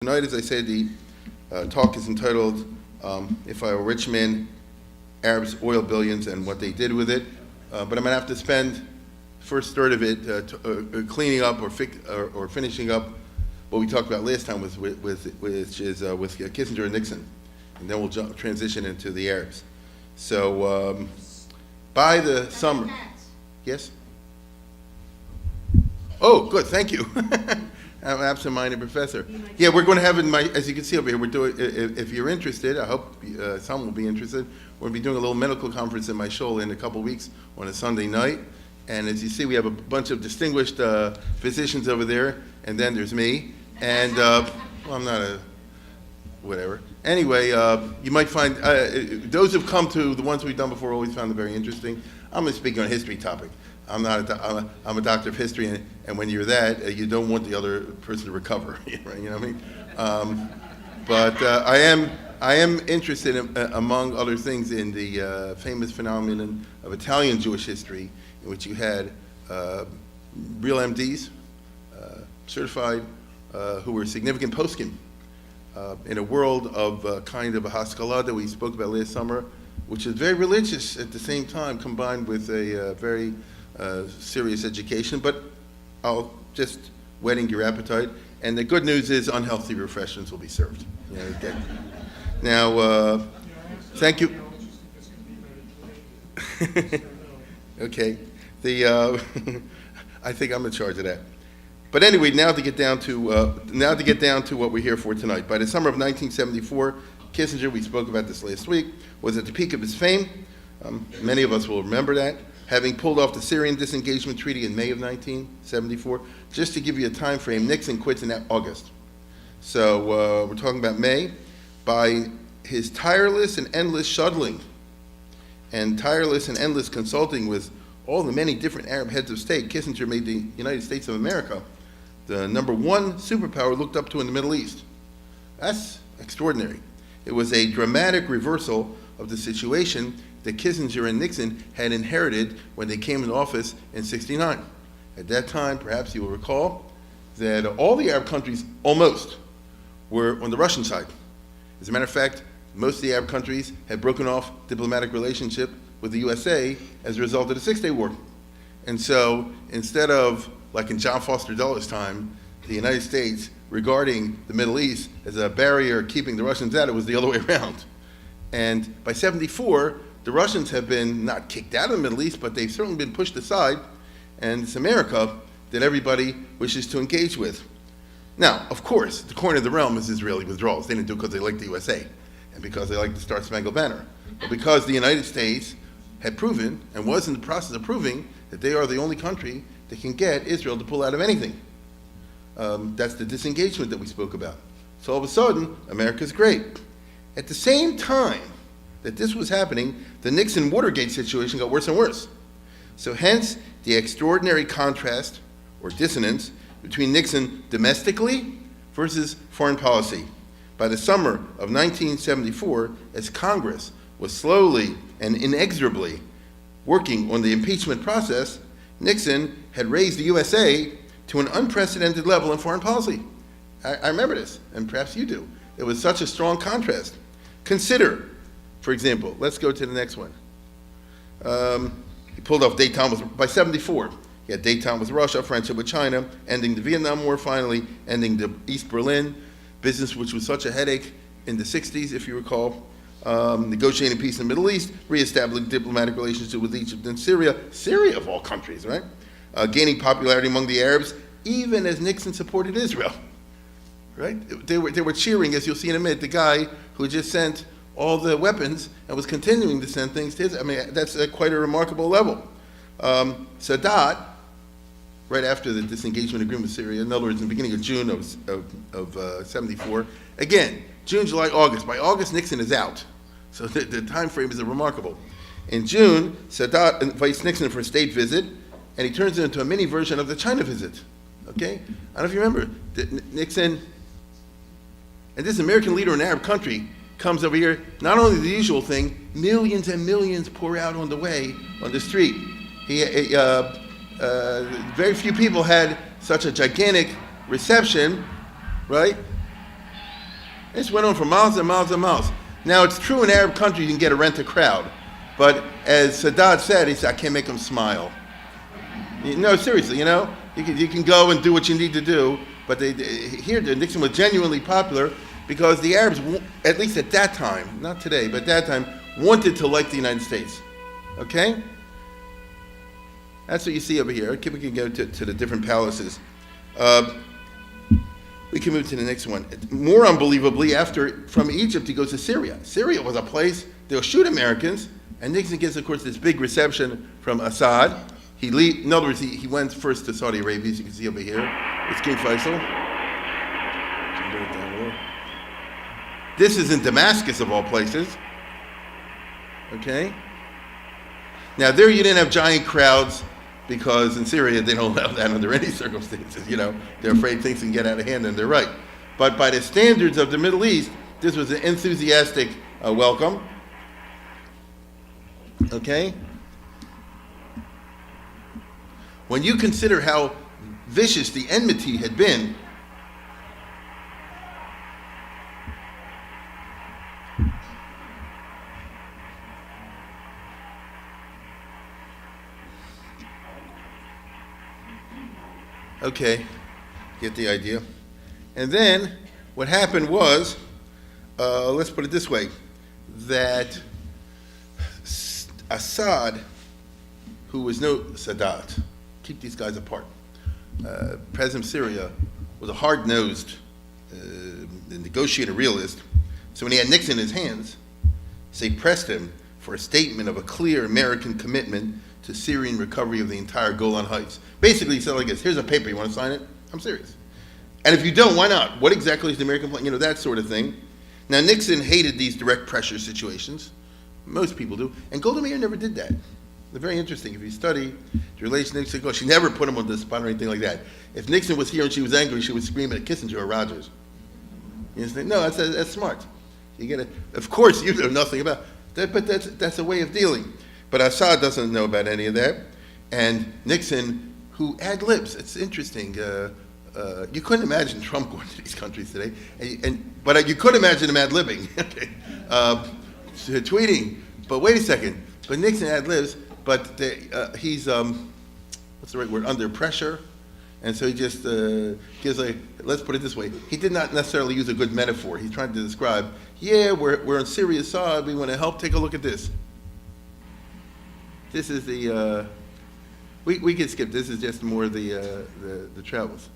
Tonight, as I said, the talk is entitled, If I Were a Rich Man, Arabs, Oil Billions, and What They Did With It. But I'm going to have to spend the first third of it cleaning up or finishing up what we talked about last time, which is with Kissinger and Nixon. And then we'll transition into the Arabs. So by the summer... Yes? Oh, good, thank you. I'm an absent-minded professor. Yeah, we're going to have as you can see over here, we're doing, if you're interested, I hope some will be interested, we're going to be doing a little medical conference in my shul in a couple weeks on a Sunday night. And as you see, we have a bunch of distinguished physicians over there, and then there's me. And, well, I'm not a whatever. Anyway, you might find, those who've come to the ones we've done before always found them very interesting. I'm going to speak on a history topic. I'm a doctor of history, and when you're that, you don't want the other person to recover, right? You know what I mean? But I am interested, among other things, in the famous phenomenon of Italian Jewish history, in which you had real MDs, certified, who were significant poskim, in a world of kind of a Haskalah that we spoke about last summer, which is very religious at the same time, combined with a very serious education, but I'll just whetting your appetite. And the good news is unhealthy refreshments will be served. Okay. Now, thank you. Okay. I think I'm in charge of that. But anyway, now to get down to what we're here for tonight. By the summer of 1974, Kissinger, we spoke about this last week, was at the peak of his fame. Many of us will remember that, having pulled off the Syrian disengagement treaty in May of 1974. Just to give you a time frame, Nixon quits in August. So we're talking about May. By his tireless and endless shuttling and tireless and endless consulting with all the many different Arab heads of state, Kissinger made the United States of America the number one superpower looked up to in the Middle East. That's extraordinary. It was a dramatic reversal of the situation that Kissinger and Nixon had inherited when they came into office in '69. At that time, perhaps you will recall, that all the Arab countries, almost, were on the Russian side. As a matter of fact, most of the Arab countries had broken off diplomatic relationship with the USA as a result of the Six-Day War. And so, instead of, like in John Foster Dulles' time, the United States regarding the Middle East as a barrier keeping the Russians out, it was the other way around. And by '74, the Russians have been not kicked out of the Middle East, but they've certainly been pushed aside, and it's America that everybody wishes to engage with. Now, of course, the corner of the realm is Israeli withdrawals. They didn't do it because they liked the USA and because they liked the Star Spangled Banner, but because the United States had proven and was in the process of proving that they are the only country that can get Israel to pull out of anything. That's the disengagement that we spoke about. So all of a sudden, America's great. At the same time that this was happening, the Nixon-Watergate situation got worse and worse. So hence, the extraordinary contrast or dissonance between Nixon domestically versus foreign policy. By the summer of 1974, as Congress was slowly and inexorably working on the impeachment process, Nixon had raised the USA to an unprecedented level in foreign policy. I remember this, and perhaps you do. It was such a strong contrast. Consider, for example, let's go to the next one. He pulled off détente by '74. He had détente with Russia, friendship with China, ending the Vietnam War, finally ending the East Berlin business, which was such a headache in the '60s, if you recall. Negotiating peace in the Middle East, reestablishing diplomatic relations with Egypt and Syria of all countries, right? Gaining popularity among the Arabs, even as Nixon supported Israel, right? They were cheering, as you'll see in a minute, the guy who just sent all the weapons and was continuing to send things to Israel. I mean, that's quite a remarkable level. Sadat, right after the disengagement agreement with Syria, in other words, in the beginning of June of '74, again, June, July, August. By August, Nixon is out. So the time frame is remarkable. In June, Sadat invites Nixon for a state visit, and he turns it into a mini version of the China visit. Okay? I don't know if you remember. Nixon, and this American leader in an Arab country, comes over here, not only the usual thing, millions and millions pour out on the way, on the street. Very few people had such a gigantic reception, right? This went on for miles and miles and miles. Now, it's true in Arab countries you can get a rent a crowd. But as Sadat said, he said, I can't make them smile. No, seriously, you can go and do what you need to do. But here, Nixon was genuinely popular because the Arabs, at least at that time, not today, but at that time, wanted to like the United States. Okay? That's what you see over here. Okay, we can go to the different palaces. We can move to the next one. More unbelievably, from Egypt, he goes to Syria. Syria was a place they'll shoot Americans, and Nixon gets, of course, this big reception from Assad. In other words, he went first to Saudi Arabia, as you can see over here. It's King Faisal. This is in Damascus, of all places. Okay? Now, there you didn't have giant crowds, because in Syria they don't allow that under any circumstances. They're afraid things can get out of hand, and they're right. But by the standards of the Middle East, this was an enthusiastic welcome. Okay? When you consider how vicious the enmity had been, okay, get the idea. And then what happened was, let's put it this way, that Assad, who was no Sadat, keep these guys apart, President of Syria was a hard-nosed negotiator realist. So when he had Nixon in his hands, they pressed him for a statement of a clear American commitment to Syrian recovery of the entire Golan Heights. Basically, he said like this: here's a paper, you want to sign it? I'm serious. And if you don't, why not? What exactly is the American plan? That sort of thing. Now, Nixon hated these direct pressure situations. Most people do. And Golda Meir never did that. They're very interesting. If you study the relation to Nixon, she never put him on the spot or anything like that. If Nixon was here and she was angry, she would scream at Kissinger or Rogers. You understand? No, that's smart. You get it. Of course, you know nothing about that, but that's a way of dealing. But Assad doesn't know about any of that. And Nixon, who ad-libs, it's interesting. You couldn't imagine Trump going to these countries today, but you could imagine him ad-libbing, tweeting. But wait a second. But Nixon ad-libs, but he's, what's the right word, under pressure. And so he just gives let's put it this way, he did not necessarily use a good metaphor. He's trying to describe, we're on Syria's side, we want to help. Take a look at this. This is we can skip, this is just more the travels.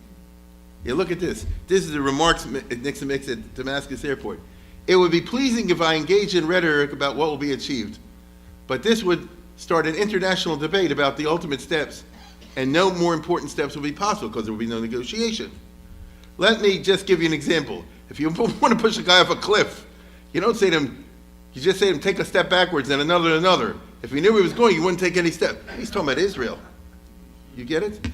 Yeah, look at this. This is the remarks Nixon makes at Damascus Airport. It would be pleasing if I engaged in rhetoric about what will be achieved, but this would start an international debate about the ultimate steps, and no more important steps will be possible because there will be no negotiation. Let me just give you an example. If you want to push a guy off a cliff, you don't say to him, you just say to him, take a step backwards and another. If he knew where he was going, you wouldn't take any step. He's talking about Israel. You get it?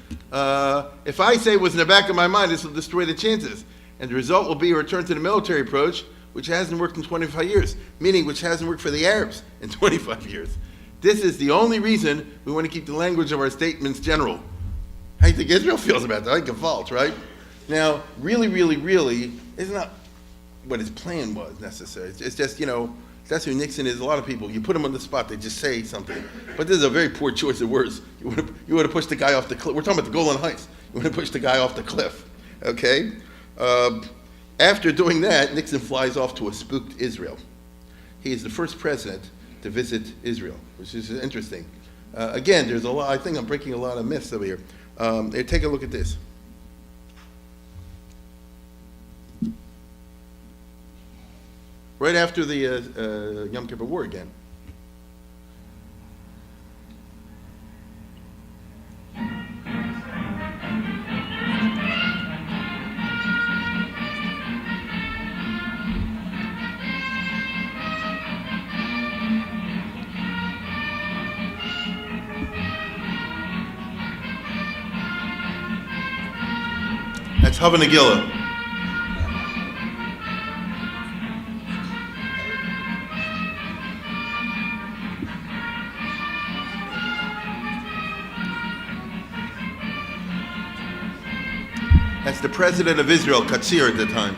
If I say what's in the back of my mind, this will destroy the chances. And the result will be a return to the military approach, which hasn't worked in 25 years, meaning which hasn't worked for the Arabs in 25 years. This is the only reason we want to keep the language of our statements general. How do you think Israel feels about that? Like a fault, right? Now, really, it's not what his plan was necessary. It's just, that's who Nixon is. A lot of people, you put them on the spot, they just say something. But this is a very poor choice of words. You want to push the guy off the cliff. We're talking about the Golan Heights. You want to push the guy off the cliff, okay? After doing that, Nixon flies off to a spooked Israel. He is the first president to visit Israel, which is interesting. Again, there's a lot, I think I'm breaking a lot of myths over here. Take a look at this. Right after the Yom Kippur War again. That's Hava Nagila. That's the president of Israel, Katzir, at the time.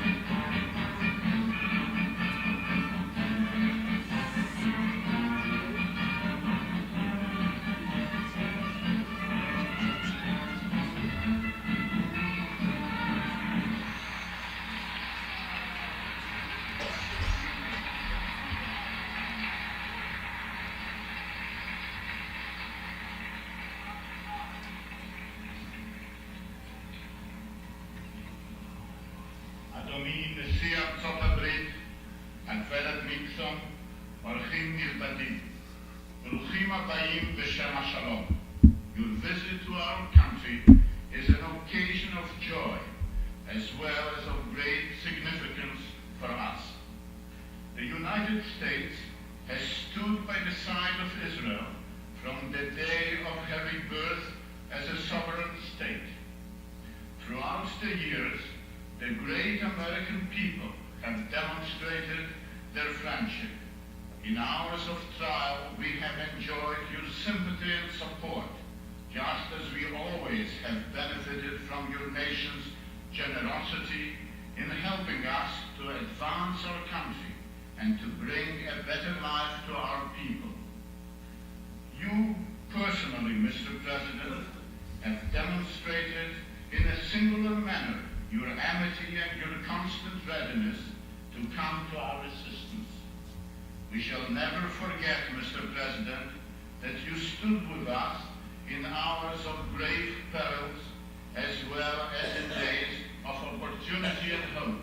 אדוני נשיא ארצות הברית, הגברת ניקסון, אורחים נכבדים, ברוכים הבאים בשם השלום. Your visit to our country is an occasion of joy as well as of great significance for us. The United States has stood by the side of Israel from the day of her rebirth as a sovereign state. Throughout the years, the great American people have demonstrated their friendship. In hours of trial, we have enjoyed your sympathy and support, just as we always have benefited from your nation's generosity in helping us to advance our country and to bring a better life to our people. You personally, Mr. President, have demonstrated in a singular manner your amity and your constant readiness to come to our assistance. We shall never forget, Mr. President, that you stood with us in hours of grave perils as well as in days of opportunity and hope.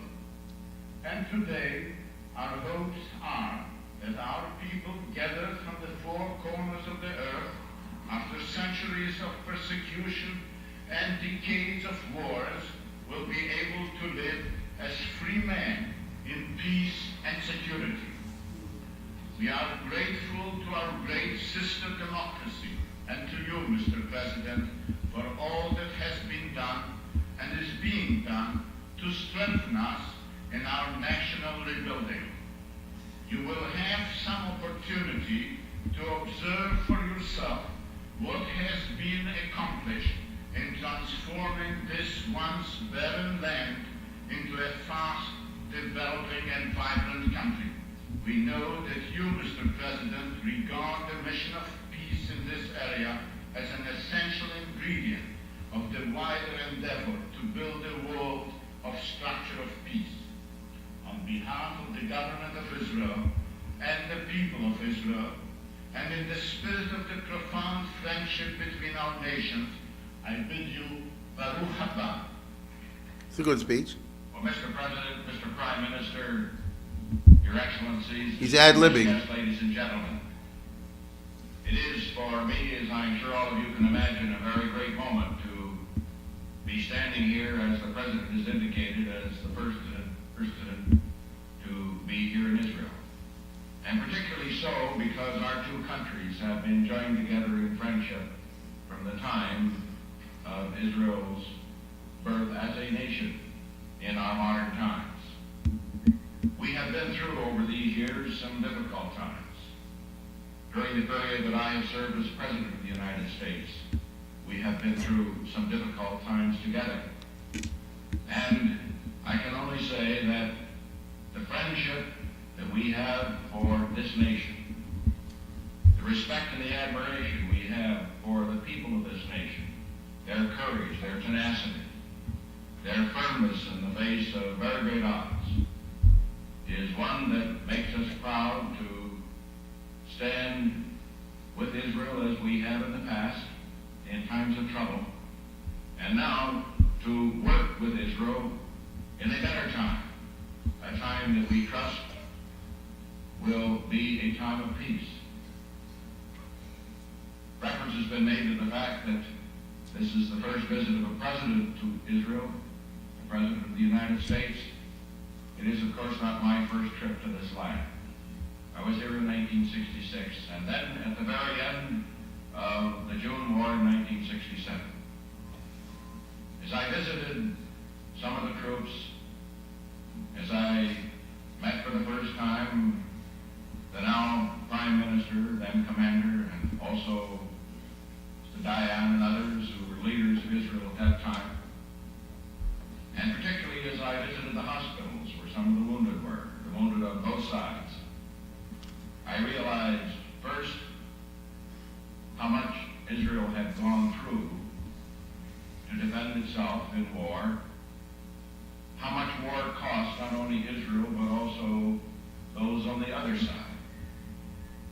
And today, our hopes are that our people gathered from the four corners of the earth after centuries of persecution and decades of wars will be able to live as free men in peace and security. We are grateful to our great sister democracy and to you, Mr. President, for all that has been done and is being done to strengthen us in our national rebuilding. You will have some opportunity to observe for yourself what has been accomplished in transforming this once barren land into a fast developing and vibrant country. We know that you, Mr. President, regard the mission of peace in this area as an essential ingredient of the wider endeavor to build a world of structure of peace. On behalf of the government of Israel and the people of Israel, and in the spirit of the profound friendship between our nations, I bid you Baruch haba. It's a good speech. Well, Mr. President, Mr. Prime Minister, Your Excellencies, He's ad-libbing. Yes, ladies and gentlemen, it is for me, as I'm sure all of you can imagine, a very great moment to be standing here, as the President has indicated, as the first president to be here in Israel. And particularly so because our two countries have been joined together in friendship from the time of Israel's birth as a nation in our modern times. We have been through over these years some difficult times. During the period that I have served as President of the United States, we have been through some difficult times together. And I can only say that the friendship that we have for this nation, the respect and the admiration we have for the people of this nation, their courage, their tenacity, their firmness in the face of very great odds, is one that makes us proud to stand with Israel as we have in the past in times of trouble, and now to work with Israel in a better time, a time that we trust will be a time of peace. Reference has been made to the fact that this is the first visit of a president to Israel, the President of the United States. It is, of course, not my first trip to this land. I was here in 1966, and then at the very end of the June War in 1967. As I visited some of the troops, as I met for the first time the now Prime Minister, then Commander, and also Mr. Dayan and others who were leaders of Israel at that time, and particularly as I visited the hospitals where some of the wounded were, the wounded on both sides, I realized first how much Israel had gone through to defend itself in war, how much war cost not only Israel but also those on the other side,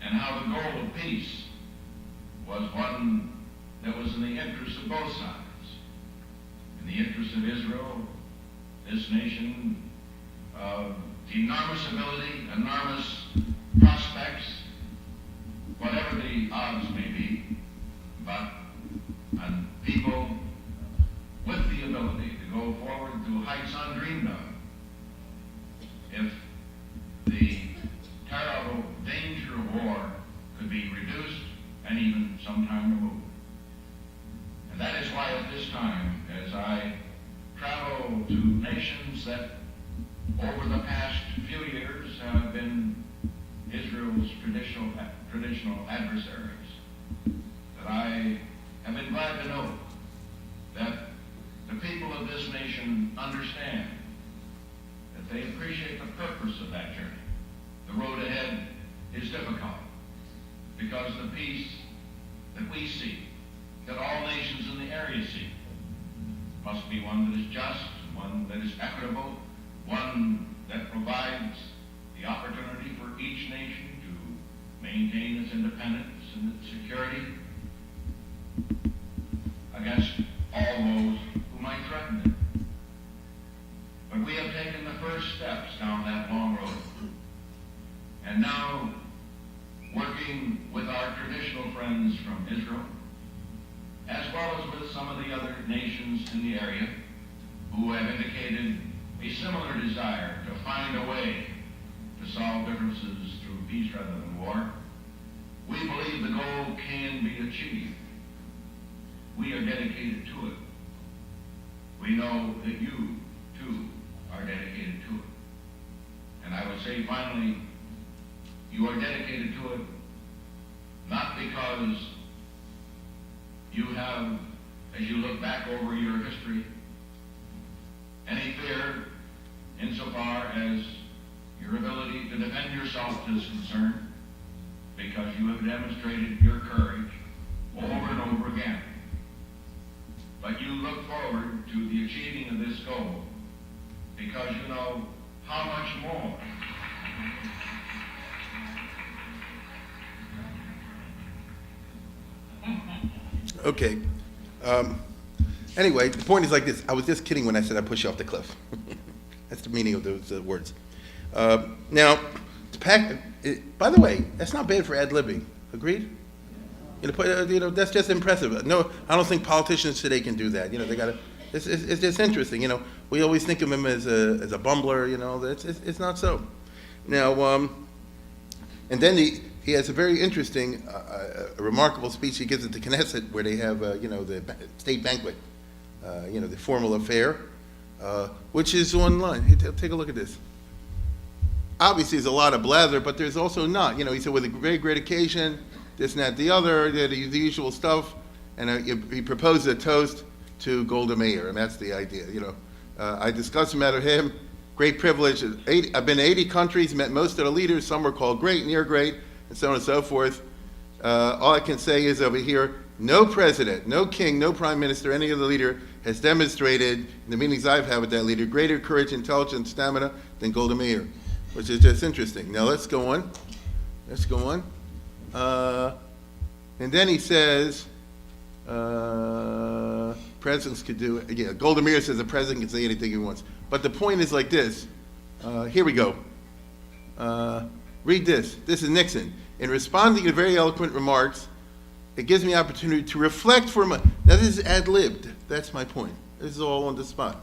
and how the goal of peace was one that was in the interest of both sides. In the interest of Israel, this nation enormous ability, enormous prospects, whatever the odds may be, but and people with the ability to go forward to heights undreamed of. If the terrible danger of war could be reduced and even sometime removed. And that is why at this time, as I travel to nations that over the past few years have been Israel's traditional adversaries, that I have been glad to know that the people of this nation understand, that they appreciate the purpose of that journey. The road ahead is difficult because the peace that we seek, that all nations in the area seek, must be one that is just, one that is equitable, one that provides the opportunity for each nation to maintain its independence and its security against all those who might threaten it. But we have taken the first steps down that long road. And now, working with our traditional friends from Israel, as well as with some of the other nations in the area who have indicated a similar desire to find a way to solve differences through peace rather than war, we believe the goal can be achieved. We are dedicated to it. We know that you, too, are dedicated to it. And I would say, finally, you are dedicated to it not because you have, as you look back over your history, any fear insofar as your ability to defend yourself is concerned, because you have demonstrated your courage over and over again. But you look forward to the achieving of this goal because you know how much more Okay. Anyway, the point is like this. I was just kidding when I said I push you off the cliff. That's the meaning of those words. Now, by the way, that's not bad for ad-libbing. Agreed? That's just impressive. No, I don't think politicians today can do that. They got to. It's just interesting. We always think of him as a bumbler. It's not so. Now, and then he has a very interesting, remarkable speech he gives at the Knesset, where they have the state banquet, the formal affair, which is online. Hey, take a look at this. Obviously, there's a lot of blather, but there's also not. He said, with a very great occasion, this and that, the other, the usual stuff, and he proposed a toast to Golda Meir, and that's the idea. I discussed the matter with him. Great privilege. I've been to 80 countries, met most of the leaders. Some were called great, near great, and so on and so forth. All I can say is over here, no president, no king, no prime minister, any other leader has demonstrated, in the meetings I've had with that leader, greater courage, intelligence, stamina than Golda Meir, which is just interesting. Now let's go on. And then he says, presidents could do it. Yeah, Golda Meir says the president can say anything he wants. But the point is like this. Here we go. Read this. This is Nixon. In responding to very eloquent remarks, it gives me opportunity to reflect for a moment. Now this is ad-libbed. That's my point. This is all on the spot.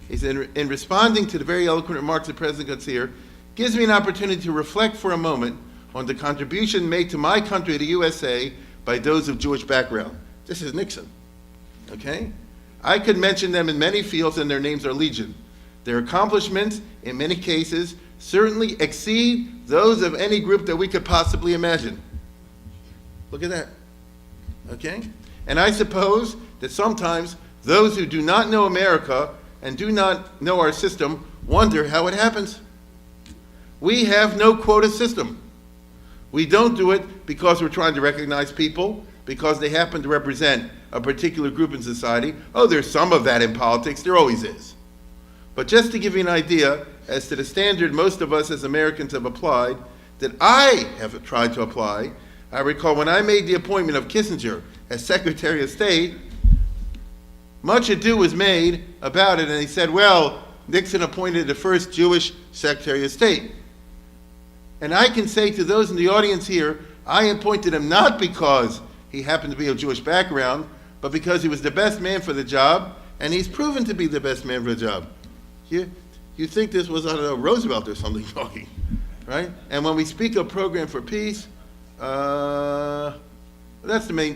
He said, in responding to the very eloquent remarks the president got here, gives me an opportunity to reflect for a moment on the contribution made to my country, the USA, by those of Jewish background. This is Nixon. Okay? I could mention them in many fields, and their names are legion. Their accomplishments, in many cases, certainly exceed those of any group that we could possibly imagine. Look at that. Okay? And I suppose that sometimes those who do not know America and do not know our system wonder how it happens. We have no quota system. We don't do it because we're trying to recognize people, because they happen to represent a particular group in society. Oh, there's some of that in politics. There always is. But just to give you an idea as to the standard most of us as Americans have applied, that I have tried to apply, I recall when I made the appointment of Kissinger as Secretary of State, much ado was made about it, and he said, well, Nixon appointed the first Jewish Secretary of State. And I can say to those in the audience here, I appointed him not because he happened to be of Jewish background, but because he was the best man for the job, and he's proven to be the best man for the job. You think this was, I don't know, Roosevelt or something talking, right? And when we speak of program for peace, that's the main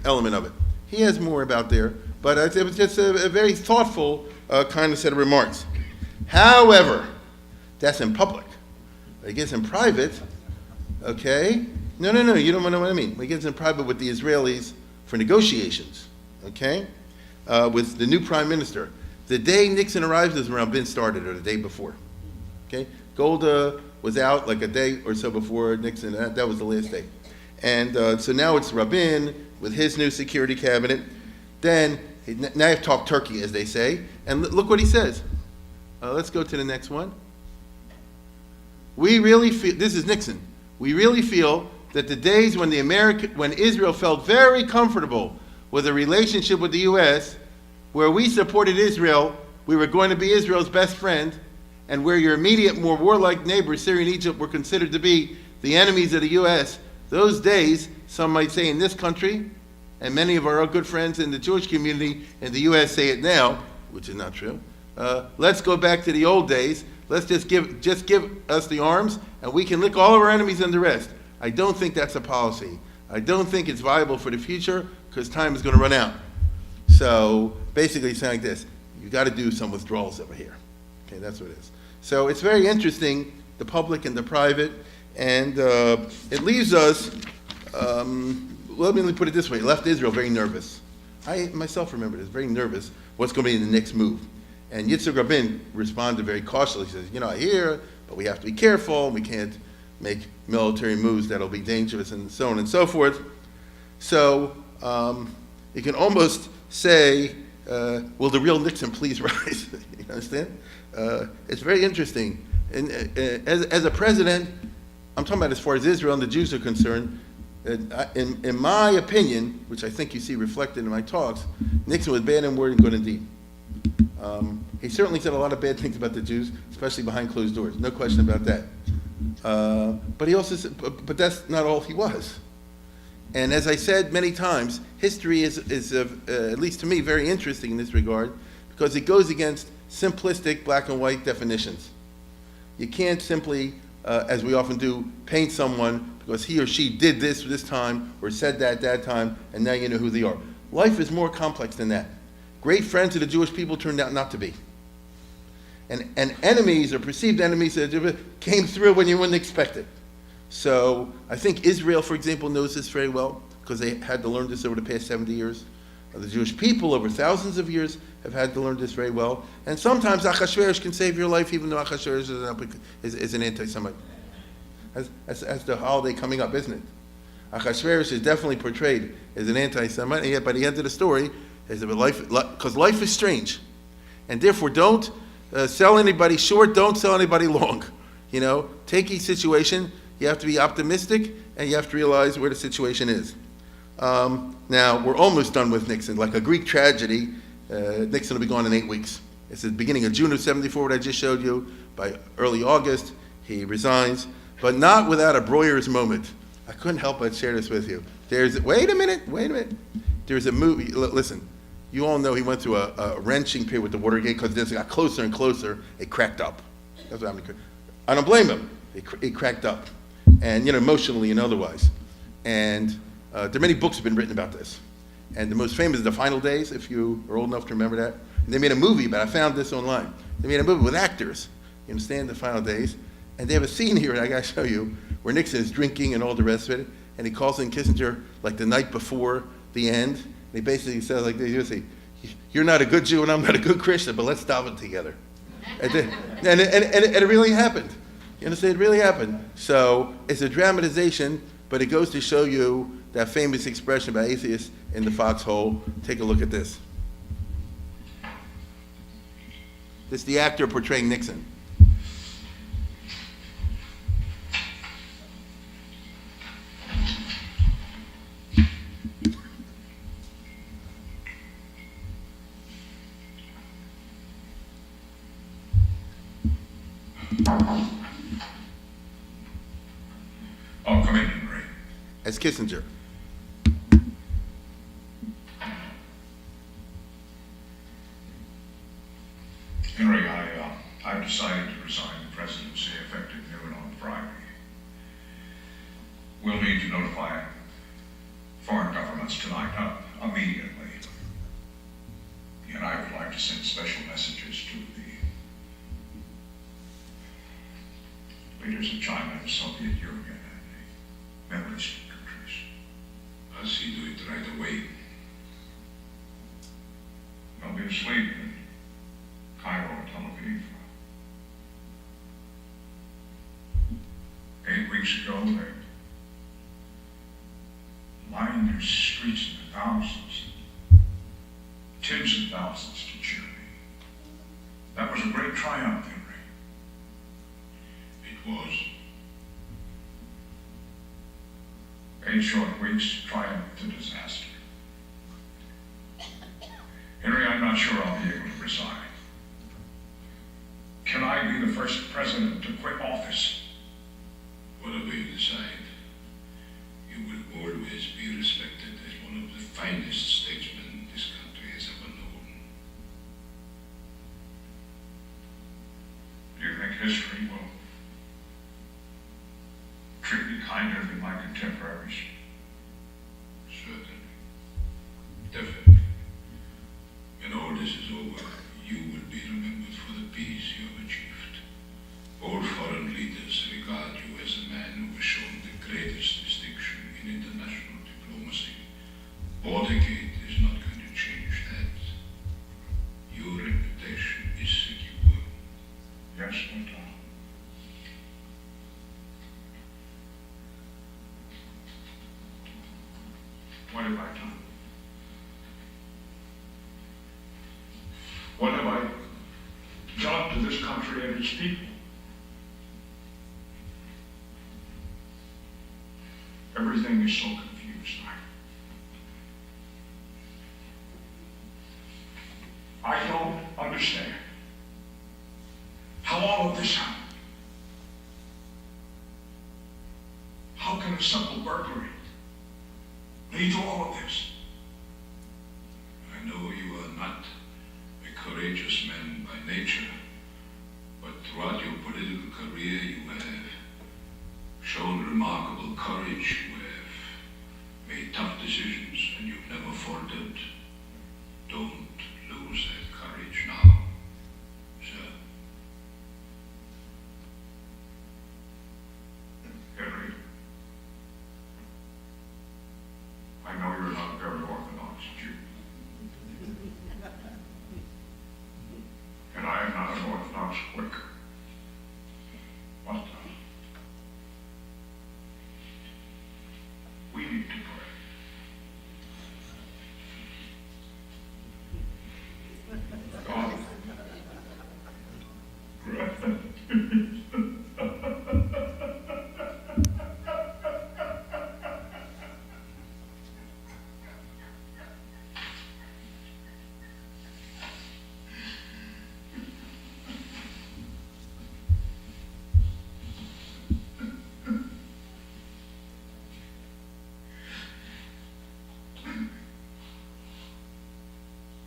element of it. He has more about there, but it was just a very thoughtful kind of set of remarks. However, that's in public. It gets in private, okay? No, you don't know what I mean. It gets in private with the Israelis for negotiations, okay? With the new prime minister. The day Nixon arrived is around Bin started, or the day before, okay? Golda was out like a day or so before Nixon. That was the last day. And so now it's Rabin with his new security cabinet. Then, now you have talk turkey, as they say. And look what he says. Let's go to the next one. We really feel, this is Nixon, we really feel that the days when when Israel felt very comfortable with a relationship with the U.S., where we supported Israel, we were going to be Israel's best friend, and where your immediate, more warlike neighbors, Syria and Egypt, were considered to be the enemies of the U.S., those days, some might say in this country, and many of our good friends in the Jewish community in the U.S. say it now, which is not true. Let's go back to the old days. Let's just give us the arms, and we can lick all of our enemies and the rest. I don't think that's a policy. I don't think it's viable for the future, because time is going to run out. So basically saying like this, you got to do some withdrawals over here. Okay, that's what it is. So it's very interesting, the public and the private, and it leaves us, let me put it this way, it left Israel very nervous. I myself remember this, very nervous, what's going to be the next move. And Yitzhak Rabin responded very cautiously. He says, I hear, but we have to be careful. We can't make military moves that'll be dangerous, and so on and so forth. So you can almost say, will the real Nixon please rise? You understand? It's very interesting. And as a president, I'm talking about as far as Israel and the Jews are concerned, in my opinion, which I think you see reflected in my talks, Nixon was bad in word and good in deed. He certainly said a lot of bad things about the Jews, especially behind closed doors. No question about that. But he also said, but that's not all he was. And as I said many times, history is at least to me, very interesting in this regard, because it goes against simplistic black and white definitions. You can't simply, as we often do, paint someone because he or she did this time or said that time, and now you know who they are. Life is more complex than that. Great friends of the Jewish people turned out not to be. And enemies or perceived enemies came through when you wouldn't expect it. So I think Israel, for example, knows this very well because they had to learn this over the past 70 years. The Jewish people over thousands of years have had to learn this very well. And sometimes Achashverosh can save your life even though Achashverosh is an anti-Semite. That's the holiday coming up, isn't it? Achashverosh is definitely portrayed as an anti-Semite, and yet by the end of the story, because life is strange. And therefore don't sell anybody short, don't sell anybody long. Take each situation, you have to be optimistic, and you have to realize where the situation is. Now, we're almost done with Nixon. Like a Greek tragedy, Nixon will be gone in 8 weeks. It's the beginning of June of 74, what I just showed you. By early August, he resigns, but not without a Breuer's moment. I couldn't help but share this with you. Wait a minute. There's a movie, listen, you all know he went through a wrenching period with the Watergate because as it got closer and closer, it cracked up. That's what happened. I don't blame him. It cracked up, and emotionally and otherwise. And there are many books have been written about this. And the most famous is The Final Days, if you are old enough to remember that. And they made a movie, but I found this online. They made a movie with actors, you understand, The Final Days. And they have a scene here, and I got to show you, where Nixon is drinking and all the rest of it. And he calls in Kissinger like the night before the end. And he basically says like this, you're not a good Jew and I'm not a good Christian, but let's stop it together. And it really happened. You understand? It really happened. So it's a dramatization, but it goes to show you that famous expression about atheists in the foxhole. Take a look at this. This is the actor portraying Nixon. Oh, come in, Henry. As Kissinger. Henry, I've decided to resign the presidency effective noon on Friday. We'll need to notify foreign governments tonight, immediately. And I would like to send special messages to the leaders of China and the Soviet Union and the Middle Eastern countries. I'll see to it right away. They'll be asleep in Cairo and Tel Aviv. 8 weeks ago, they lined their streets in the thousands, tens of thousands to cheer me. That was a great triumph, Henry. It was. 8 short weeks, triumph to disaster. Henry, I'm not sure I'll be able to resign. Can I be the first president to quit office? Whatever you decide, you will always be respected as one of the finest statesmen this country has ever known. Do you think history will treat me kinder than my contemporaries? Certainly. Definitely. When all this is over, you will be remembered for the peace you have achieved. All foreign leaders regard you as a man who has shown the greatest distinction in international diplomacy. Watergate is not going to change that. Your reputation is secure. Yes, but what have I done? What have I done to this country and its people? Everything is so confused. I don't understand how all of this happened. How can a simple burglary lead to all of this? I know you are not a courageous man by nature, but throughout your political career you have shown remarkable courage. You have made tough decisions and you've never faltered. Don't lose that courage now, sir. Henry, I know you're not a very orthodox Jew. And I am not an orthodox Quaker. But we need to pray. God,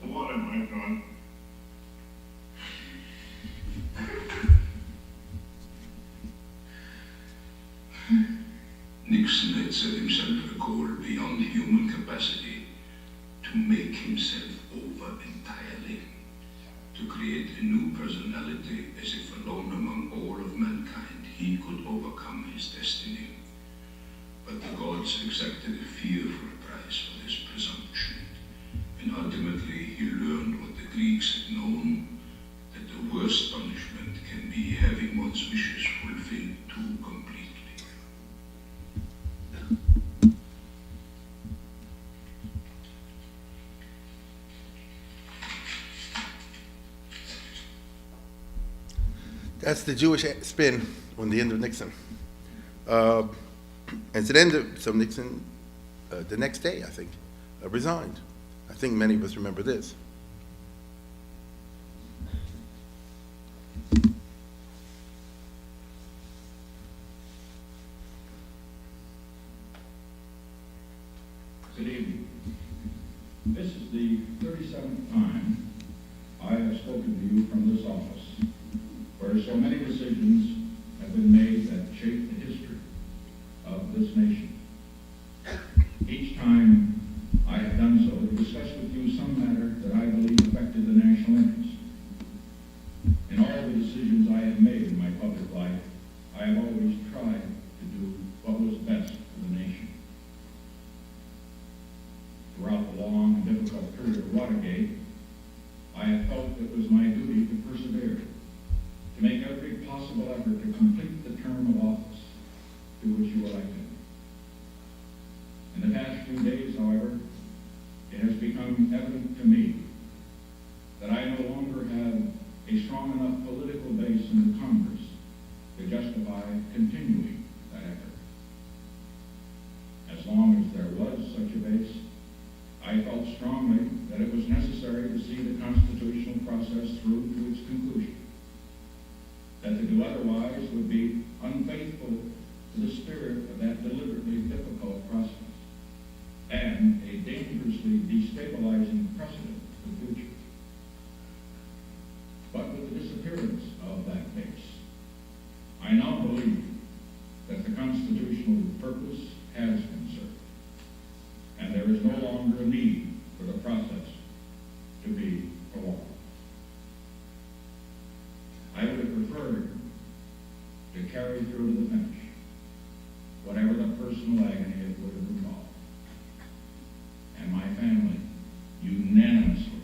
what have I done? Nixon had set himself a goal beyond human capacity to make himself over entirely, to create a new personality as if alone among all of mankind he could overcome his destiny. But the gods exacted a fearful price for this presumption, and ultimately he learned what the Greeks had known, that the worst punishment can be having one's wishes fulfilled too completely. That's the Jewish spin on the end of Nixon. As it ended, so Nixon, the next day, I think, resigned. I think many of us remember this. this is the 37th time I have spoken to you from this office, where so many decisions have been made that shape the history of this nation. Each time I have done so to discuss with you some matter that I believe affected the national interest. In all the decisions I have made in my public life, I have always tried to do what was best for the nation. Throughout the long and difficult period of Watergate, I have felt it was my duty to persevere, to make every possible effort to complete the term of office to which you elected me. In the past few days, however, it has become evident to me that I no longer have a strong enough political base in the Congress to justify continuing that effort. As long as there was such a base, I felt strongly that it was necessary to see the constitutional process through to its conclusion. That to do otherwise would be unfaithful to the spirit of that deliberately difficult process and a dangerously destabilizing precedent for the future. But with the disappearance of that base, I now believe that the constitutional purpose has been served, and there is no longer a need for the process to be prolonged. I would have preferred to carry through to the finish, whatever the personal agony it would have involved. And my family unanimously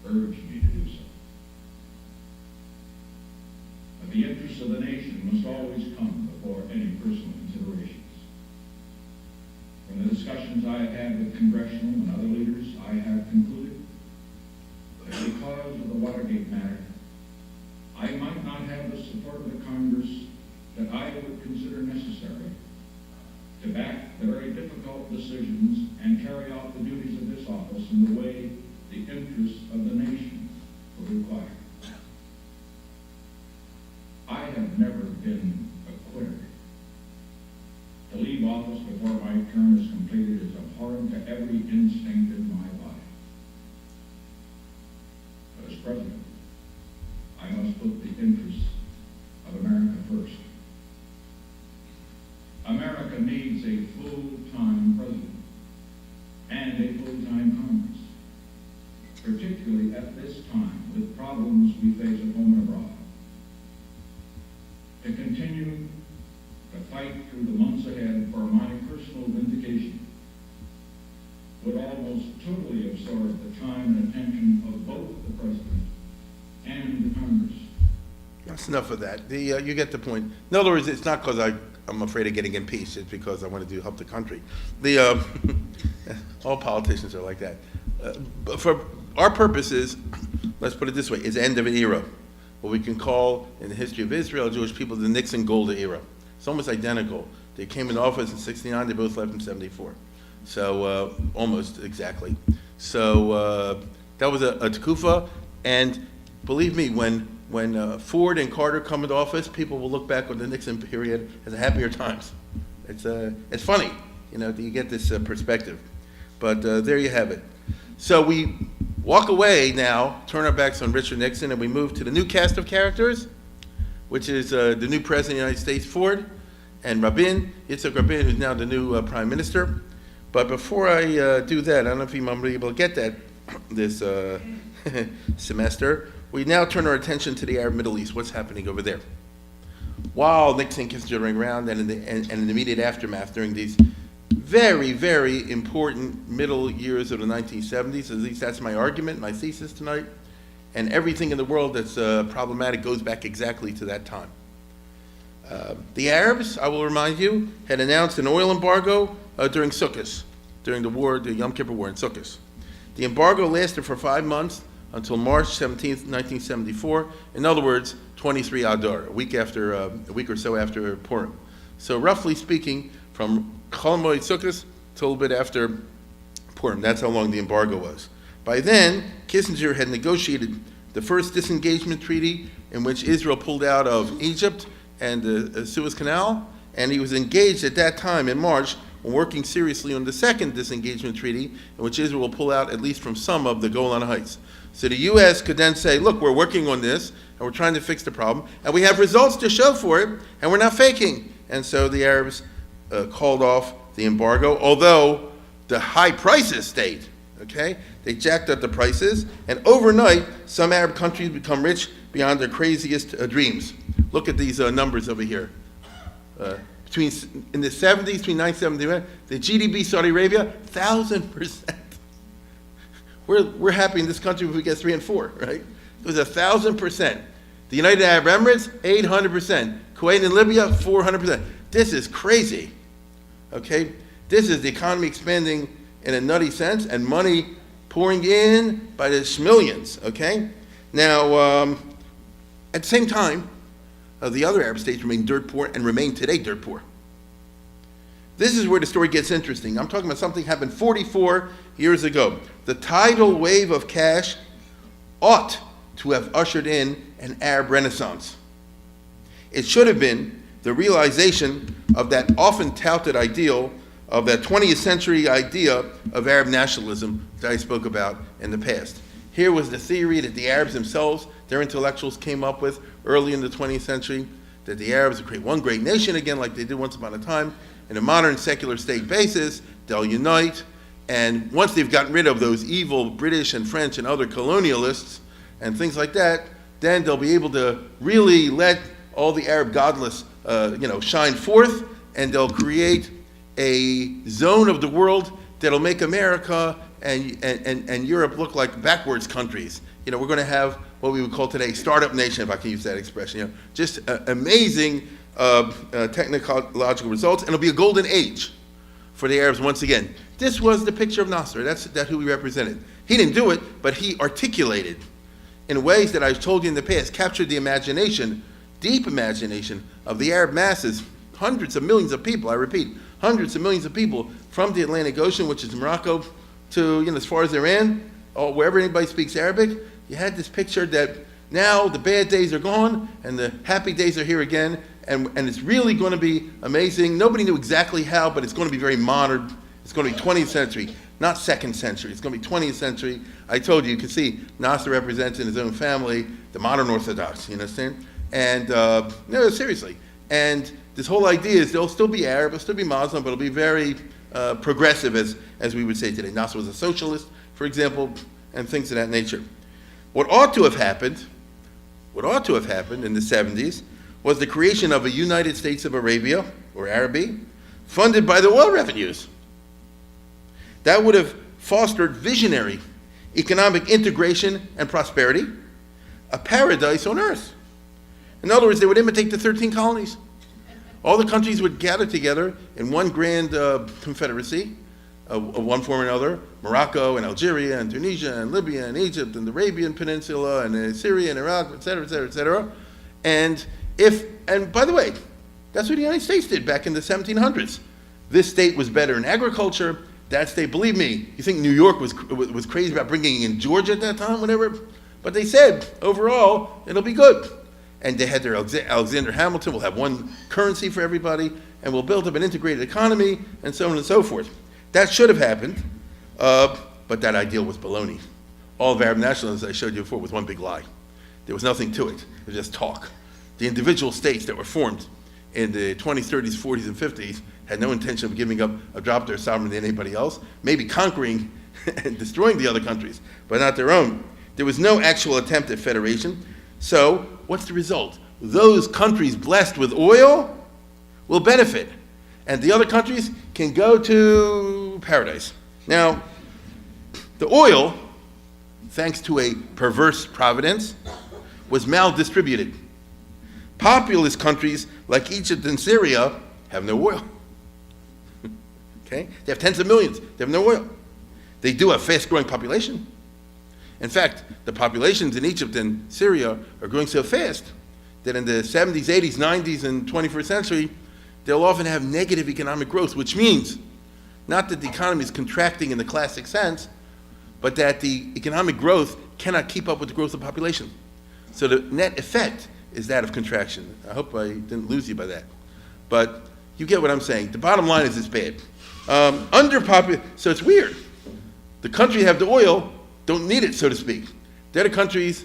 urged me to do so. But the interests of the nation must always come before any personal considerations. From the discussions I have had with congressional and other leaders, I have concluded that because of the Watergate matter, I might not have the support of the Congress that I would consider necessary to back the very difficult decisions and carry out the duties of this office in the way the interests of the nation will require. I have never been a quitter. To leave office before my term is completed is abhorrent to every instinct in my body. But as president, I must put the interests of America first. America needs a full-time president and a full-time Congress, particularly at this time with problems we face at home and abroad. To continue to fight through the months ahead for my personal vindication would almost totally absorb the time and attention of both the President and the Congress. That's enough of that. You get the point. In other words, it's not because I'm afraid of getting impeached. It's because I want to help the country. All politicians are like that. But for our purposes, let's put it this way, is end of an era. What we can call, in the history of Israel, Jewish people, the Nixon-Golda era. It's almost identical. They came in office in 69, they both left in 74. So, almost exactly. So, that was a tekufa, and believe me, when Ford and Carter come into office, people will look back on the Nixon period as a happier times. It's funny, that you get this perspective. But there you have it. So we walk away now, turn our backs on Richard Nixon, and we move to the new cast of characters, which is the new President of the United States, Ford, and Rabin, Yitzhak Rabin, who's now the new Prime Minister. But before I do that, I don't know if I'm going to be able to get that this semester. We now turn our attention to the Arab Middle East. What's happening over there? While Nixon, Kissinger are around, and in the immediate aftermath during these very, very important middle years of the 1970s, at least that's my argument, my thesis tonight, and everything in the world that's problematic goes back exactly to that time. The Arabs, I will remind you, had announced an oil embargo during Sukkot, during the war, the Yom Kippur War in Sukkot. The embargo lasted for 5 months until March 17th, 1974. In other words, 23 Adar, a week or so after Purim. So roughly speaking, from Chol Moed Sukkot till a little bit after Purim. That's how long the embargo was. By then, Kissinger had negotiated the first disengagement treaty in which Israel pulled out of Egypt and the Suez Canal, and he was engaged at that time in March on working seriously on the second disengagement treaty, in which Israel will pull out at least from some of the Golan Heights. So the U.S. could then say, look, we're working on this, and we're trying to fix the problem, and we have results to show for it, and we're not faking. And so the Arabs called off the embargo, although the high prices stayed, okay? They jacked up the prices, and overnight, some Arab countries become rich beyond their craziest dreams. Look at these numbers over here. In the 70s, between 1971, the GDP Saudi Arabia, 1,000%. We're happy in this country if we get 3 and 4, right? It was 1,000%. The United Arab Emirates, 800%. Kuwait and Libya, 400%. This is crazy, okay? This is the economy expanding in a nutty sense and money pouring in by the millions, okay? Now, at the same time, the other Arab states remain dirt poor and remain today dirt poor. This is where the story gets interesting. I'm talking about something happened 44 years ago. The tidal wave of cash ought to have ushered in an Arab Renaissance. It should have been the realization of that often touted ideal of that 20th century idea of Arab nationalism that I spoke about in the past. Here was the theory that the Arabs themselves, their intellectuals came up with early in the 20th century, that the Arabs would create one great nation again like they did once upon a time. In a modern secular state basis, they'll unite, and once they've gotten rid of those evil British and French and other colonialists and things like that, then they'll be able to really let all the Arab godless shine forth, and they'll create a zone of the world that'll make America and Europe look like backwards countries. We're going to have what we would call today startup nation, if I can use that expression. Just amazing technological results, and it'll be a golden age for the Arabs once again. This was the picture of Nasser. That's who he represented. He didn't do it, but he articulated in ways that I've told you in the past, captured the imagination, deep imagination of the Arab masses, hundreds of millions of people, I repeat, hundreds of millions of people from the Atlantic Ocean, which is Morocco, to as far as Iran, or wherever anybody speaks Arabic. You had this picture that now the bad days are gone and the happy days are here again, and it's really going to be amazing. Nobody knew exactly how, but it's going to be very modern. It's going to be 20th century, not second century. It's going to be 20th century. I told you can see Nasser represents in his own family the modern Orthodox, you understand? And, no, seriously. And this whole idea is they'll still be Arab, they'll still be Muslim, but it'll be very progressive, as we would say today. Nasser was a socialist, for example, and things of that nature. What ought to have happened in the 70s was the creation of a United States of Arabia, or Araby, funded by the oil revenues. That would have fostered visionary economic integration and prosperity, a paradise on earth. In other words, they would imitate the 13 colonies. All the countries would gather together in one grand confederacy of one form or another, Morocco and Algeria and Tunisia and Libya and Egypt and the Arabian Peninsula and Syria and Iraq, et cetera, et cetera, et cetera. And by the way, that's what the United States did back in the 1700s. This state was better in agriculture. That state, believe me, you think New York was crazy about bringing in Georgia at that time, whatever? But they said, overall, it'll be good. And they had their Alexander Hamilton, we'll have one currency for everybody, and we'll build up an integrated economy, and so on and so forth. That should have happened, but that ideal was baloney. All of Arab nationalism, as I showed you before, was one big lie. There was nothing to it. It was just talk. The individual states that were formed in the 20s, 30s, 40s, and 50s had no intention of giving up a drop of their sovereignty to anybody else, maybe conquering and destroying the other countries, but not their own. There was no actual attempt at federation. So what's the result? Those countries blessed with oil will benefit, and the other countries can go to paradise. Now, the oil, thanks to a perverse providence, was maldistributed. Populous countries like Egypt and Syria have no oil. Okay? They have tens of millions. They have no oil. They do have fast-growing population. In fact, the populations in Egypt and Syria are growing so fast that in the 70s, 80s, 90s, and 21st century, they'll often have negative economic growth, which means not that the economy is contracting in the classic sense, but that the economic growth cannot keep up with the growth of population. So the net effect is that of contraction. I hope I didn't lose you by that. But You get what I'm saying. The bottom line is it's bad. So it's weird. The countries that have the oil don't need it, so to speak. They're the countries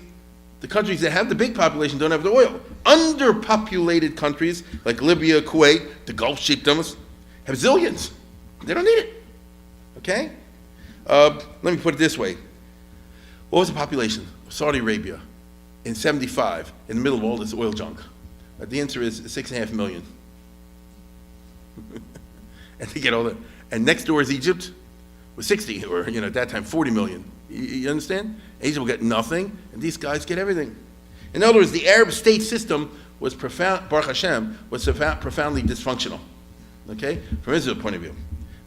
that have the big population don't have the oil. Underpopulated countries like Libya, Kuwait, the Gulf sheikdoms have zillions. They don't need it. Okay? Let me put it this way. What was the population of Saudi Arabia in 75 in the middle of all this oil junk? The answer is 6.5 million. And they get all that. And next door is Egypt with 60, or at that time 40 million. You understand? Egypt will get nothing, and these guys get everything. In other words, the Arab state system was Baruch Hashem, was profoundly dysfunctional. Okay, from Israel's point of view,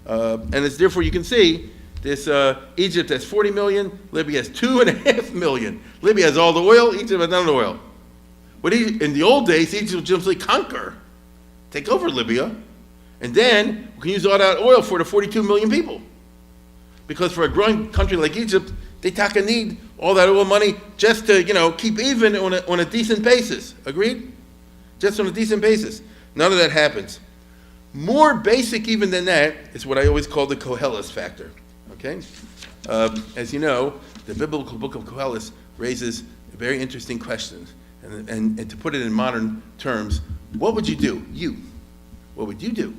and it's therefore you can see this Egypt has 40 million, Libya has 2.5 million. Libya has all the oil, Egypt has none of the oil. But in the old days, Egypt would simply conquer, take over Libya, and then we can use all that oil for the 42 million people. Because for a growing country like Egypt, they need all that oil money just to keep even on a decent basis. Agreed? Just on a decent basis. None of that happens. More basic even than that is what I always call the Koheles factor. Okay? As you know, the biblical book of Koheles raises very interesting questions. And to put it in modern terms, what would you do? What would you do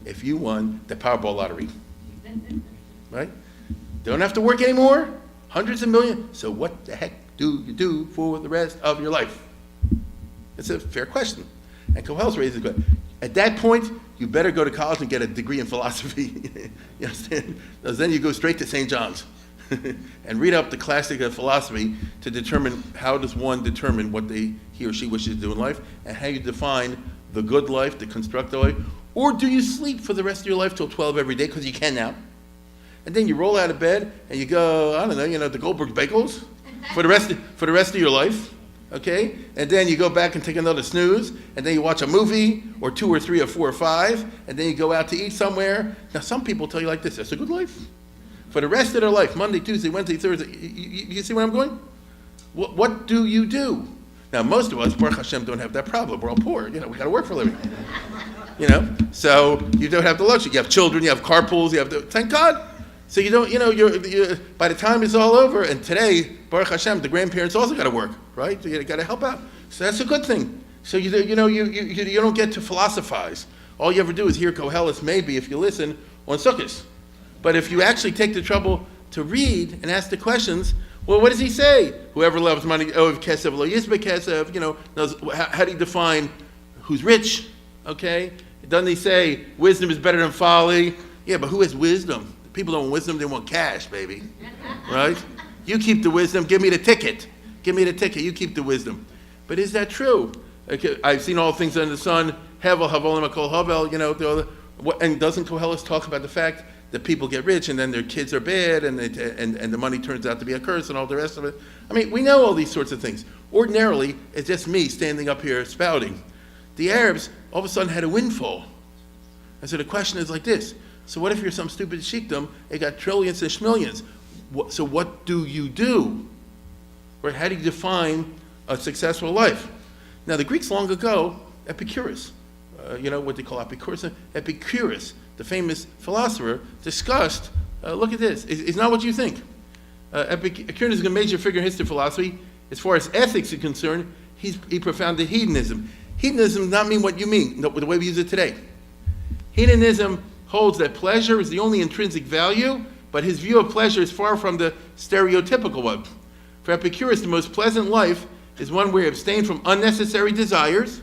if you won the Powerball lottery? Right? Don't have to work anymore? Hundreds of millions. So what the heck do you do for the rest of your life? It's a fair question. And Koheles raises a question. At that point, you better go to college and get a degree in philosophy. You understand? Because then you go straight to St. John's and read up the classic of philosophy to determine how does one determine what he or she wishes to do in life, and how you define the good life, the constructive life. Or do you sleep for the rest of your life till 12 every day, because you can now. And then you roll out of bed and you go, I don't know, the Goldberg Bagels for the rest of your life. Okay? And then you go back and take another snooze, and then you watch a movie, or 2 or 3 or 4 or 5, and then you go out to eat somewhere. Now, some people tell you like this, that's a good life. For the rest of their life, Monday, Tuesday, Wednesday, Thursday, you see where I'm going? What do you do? Now, most of us, Baruch Hashem, don't have that problem. We're all poor. We got to work for a living. So you don't have the luxury. You have children, you have carpools, thank God. So you don't, you're by the time it's all over, and today, Baruch Hashem, the grandparents also got to work, right? So you got to help out. So that's a good thing. So you don't get to philosophize. All you ever do is hear Koheles, maybe, if you listen, on Sukkot. But if you actually take the trouble to read and ask the questions, well, what does he say? Whoever loves money, kesef lo yisbe kesef, knows, how do you define who's rich? Okay? Doesn't he say wisdom is better than folly? Yeah, but who has wisdom? People don't want wisdom, they want cash, baby. Right? You keep the wisdom, give me the ticket. Give me the ticket, you keep the wisdom. But is that true? Okay, I've seen all things under the sun, hevel, havolim, akol, havel, and doesn't Koheles talk about the fact that people get rich and then their kids are bad and the money turns out to be a curse and all the rest of it? I mean, we know all these sorts of things. Ordinarily, it's just me standing up here spouting. The Arabs all of a sudden had a windfall. And so the question is like this. So what if you're some stupid sheikdom, it got trillions and schmillions? So what do you do? Right? How do you define a successful life? Now the Greeks long ago, Epicurus, what they call Epicurus, the famous philosopher, discussed, look at this, it's not what you think. Epicurus is a major figure in history philosophy. As far as ethics is concerned, he propounded hedonism. Hedonism does not mean what you mean, the way we use it today. Hedonism holds that pleasure is the only intrinsic value, but his view of pleasure is far from the stereotypical one. For Epicurus, the most pleasant life is one where you abstain from unnecessary desires,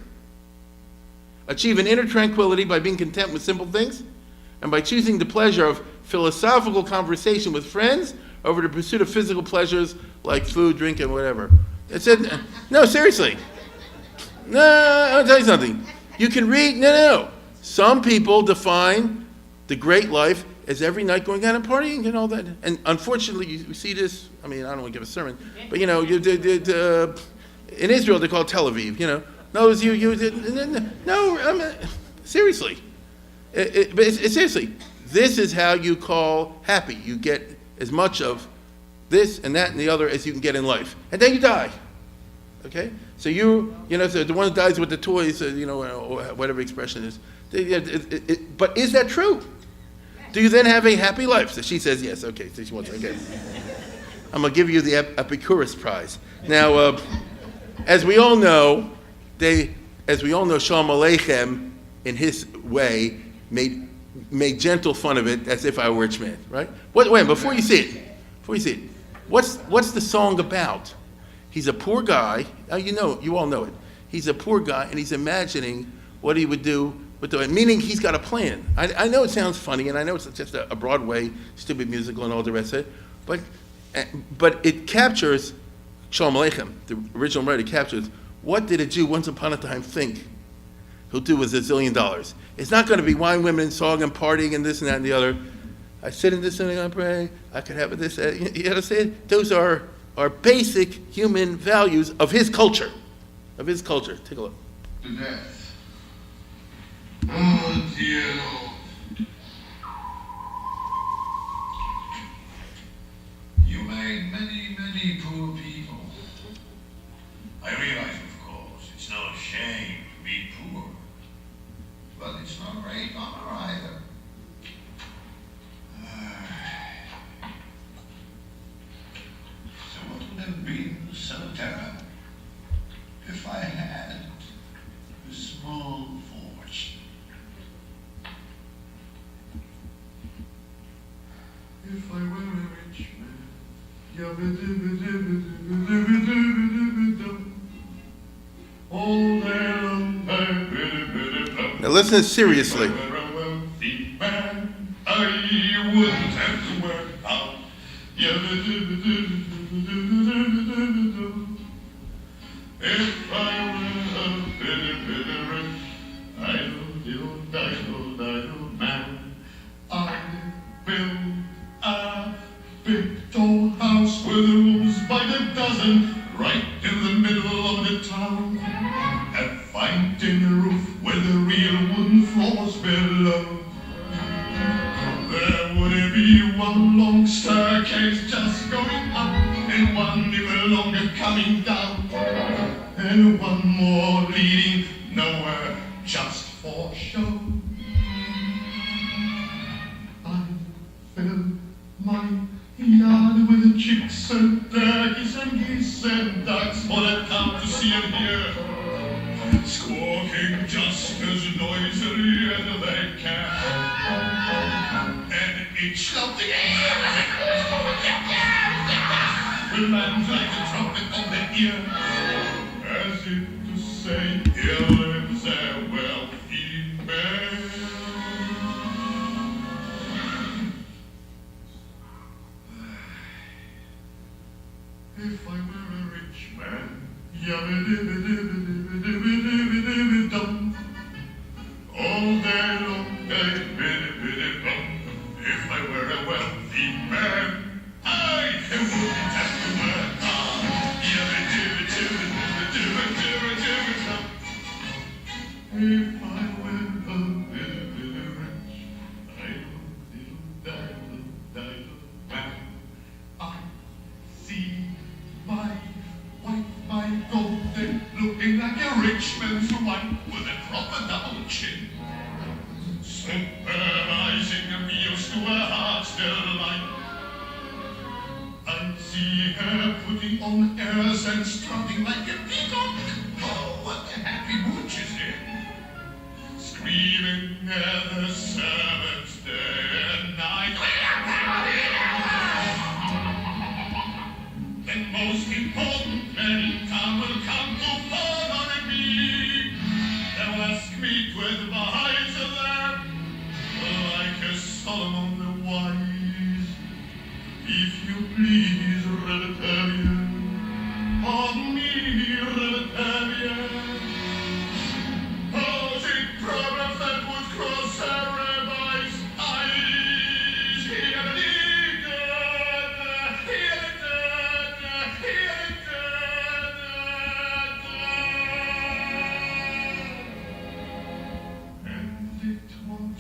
achieve an inner tranquility by being content with simple things, and by choosing the pleasure of philosophical conversation with friends over the pursuit of physical pleasures like food, drink, and whatever. It said, no, seriously. No, I'll tell you something. You can read, no. Some people define the great life as every night going out and partying and all that. And unfortunately, you see this, I don't want to give a sermon, but in Israel they call it Tel Aviv, No, seriously. Seriously, this is how you call happy. You get as much of this and that and the other as you can get in life. And then you die. Okay? So so the one that dies with the toys, or whatever expression is. But is that true? Do you then have a happy life? So she says yes. Okay, so she wants. Okay, I'm gonna give you the Epicurus Prize. Now, as we all know, Shalom Aleichem, in his way, made gentle fun of it as if I were a rich man, right? Wait, before you see it, what's the song about? He's a poor guy. You all know it. He's a poor guy, and he's imagining what he would do with meaning he's got a plan. I know it sounds funny, and I know it's just a Broadway stupid musical and all the rest of it, but it captures Shalom Aleichem. The original writer captures what did a Jew once upon a time think he'll do with $1 zillion. It's not going to be wine, women, song, and partying, and this and that and the other. I sit in this synagogue and pray. I could have this. You understand? Those are basic human values of his culture. Take a look. To death. Oh, dear Lord. You made many, many poor people. I realize, of course, it's no shame to be poor. But it's not great honor either. So what would have been so terrible if I had a small fortune? If I were a rich man, Now listen seriously. if I were a wealthy man, I wouldn't have to work out. If I were a bitty rich, idle man, I'd build a big tall house with rooms by the dozen, right in the middle of the town. A fine tin roof with the real wooden floors below. There would be one long staircase just going up, and one even longer coming down, and one more leading nowhere just for show. I fill my yard with the chicks and turkeys and geese and ducks for the town to see and hear, squawking just as noisily as they can, and each shouting will land like a trumpet on the ear, as if to say, here lives a wealthy man. If I were a rich man, yabba-dibba-dibba-dibba-dibba-dibba-dum, all day long, biddy-biddy-biddy-bum. If I were a wealthy man, I wouldn't have to work hard. Yabba-dibba-dibba-dibba-dibba-dibba-dum. If I were a bitty rich, idle man, I see my wife, my golden, looking like a rich man's wife with a proper double chin, supervising meals to her heart's delight. I see her putting on airs and strutting like a peacock. Oh, what a happy mood she's in, screaming at the servants day and night. The most important man in town will come to fall on me. They'll ask me to advise them, like a Solomon the wise. If you please, Reletarian, pardon me, Reletarian, posing problems that would cross everybody's eyes. Here it is.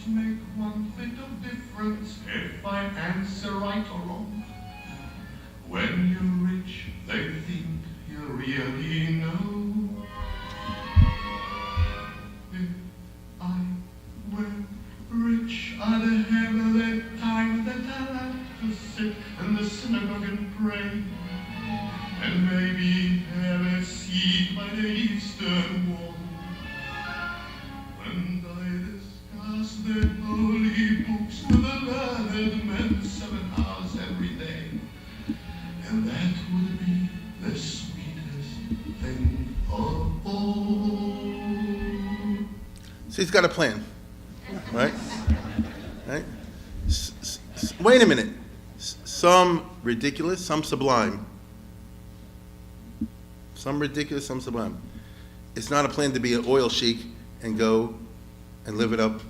Make one bit of difference if I answer right or wrong. When you're rich, they think you really know. She's got a plan, right? Right? Wait a minute. Some ridiculous, some sublime. Some ridiculous, some sublime. It's not a plan to be an oil sheik and go and live it up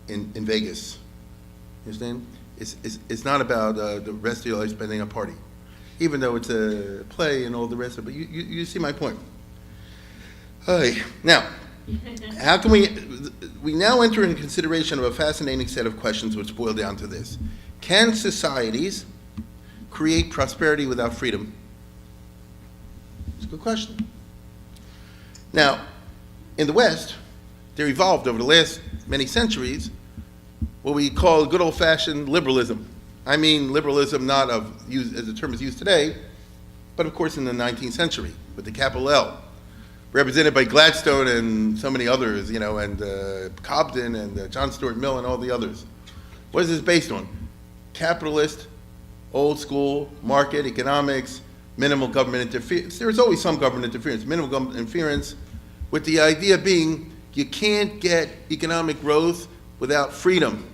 in Vegas. You understand? It's not about the rest of your life spending a party, even though it's a play and all the rest of it. But you see my point. Now, how can we now enter into consideration of a fascinating set of questions which boil down to this. Can societies create prosperity without freedom? It's a good question. Now, in the West, there evolved over the last many centuries what we call good old-fashioned liberalism. I mean liberalism not as the term is used today, but of course in the 19th century with the capital L, represented by Gladstone and so many others, and Cobden and John Stuart Mill and all the others. What is this based on? Capitalist, old school, market economics, minimal government interference. There's always some government interference, minimal government interference, with the idea being you can't get economic growth without freedom.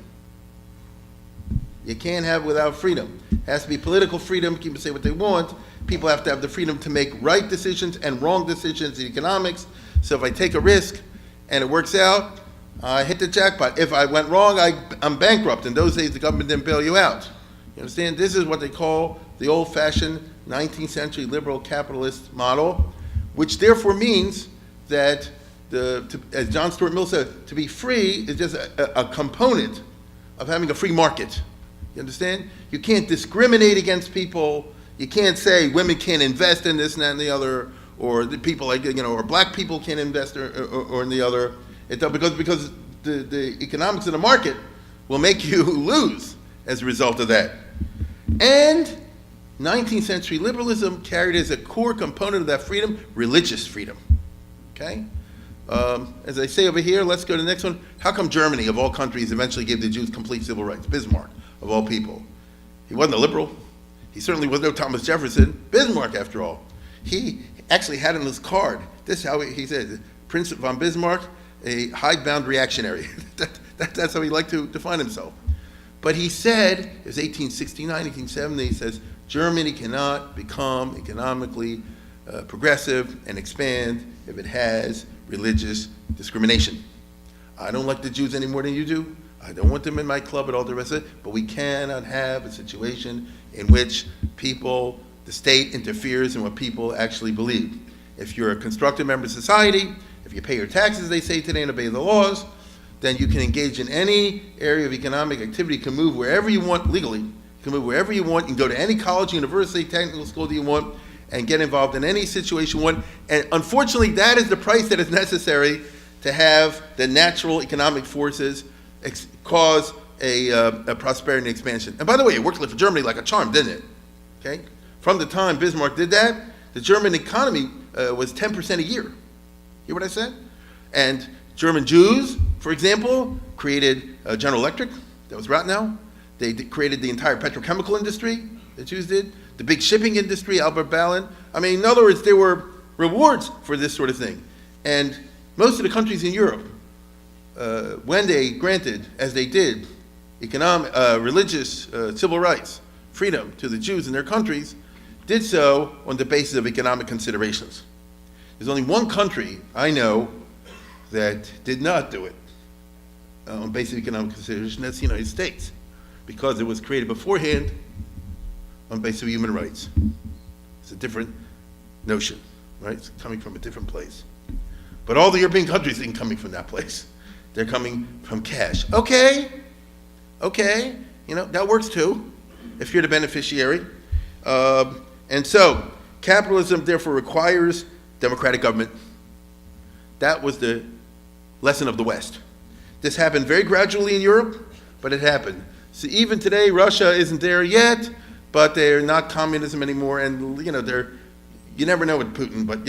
You can't have it without freedom. It has to be political freedom, people say what they want. People have to have the freedom to make right decisions and wrong decisions in economics. So if I take a risk and it works out, I hit the jackpot. If I went wrong, I'm bankrupt. In those days, the government didn't bail you out. You understand? This is what they call the old-fashioned 19th century liberal capitalist model, which therefore means that, as John Stuart Mill said, to be free is just a component of having a free market. You understand? You can't discriminate against people. You can't say women can't invest in this and that and the other, or the people or black people can't invest or in the other. Because the economics of the market will make you lose as a result of that. And 19th century liberalism carried as a core component of that freedom, religious freedom. Okay? As I say over here, let's go to the next one. How come Germany, of all countries, eventually gave the Jews complete civil rights? Bismarck, of all people. He wasn't a liberal. He certainly was no Thomas Jefferson. Bismarck, after all. He actually had on his card, this is how he said, Prince von Bismarck, a hidebound reactionary. That's how he liked to define himself. But he said, it was 1869, 1870, he says, Germany cannot become economically progressive and expand if it has religious discrimination. I don't like the Jews any more than you do. I don't want them in my club and all the rest of it, but we cannot have a situation in which the state interferes in what people actually believe. If you're a constructive member of society, if you pay your taxes, they say today, and obey the laws, then you can engage in any area of economic activity, you can move wherever you want legally, you can move wherever you want, you can go to any college, university, technical school that you want, and get involved in any situation you want. And unfortunately, that is the price that is necessary to have the natural economic forces cause a prosperity and expansion. And by the way, it worked for Germany like a charm, didn't it? Okay? From the time Bismarck did that, the German economy was 10% a year. Hear what I said? And German Jews, for example, created General Electric, that was Rathenau. They created the entire petrochemical industry, the Jews did. The big shipping industry, Albert Ballin. I mean, in other words, there were rewards for this sort of thing. And most of the countries in Europe, when they granted, as they did, religious civil rights, freedom to the Jews in their countries, did so on the basis of economic considerations. There's only one country I know that did not do it on basis of economic consideration, that's the United States, because it was created beforehand on basis of human rights. It's a different notion, right? It's coming from a different place. But all the European countries ain't coming from that place. They're coming from cash. Okay, that works too, if you're the beneficiary. And so, capitalism therefore requires democratic government. That was the lesson of the West. This happened very gradually in Europe, but it happened. So even today, Russia isn't there yet, but they're not communism anymore, and you never know with Putin, but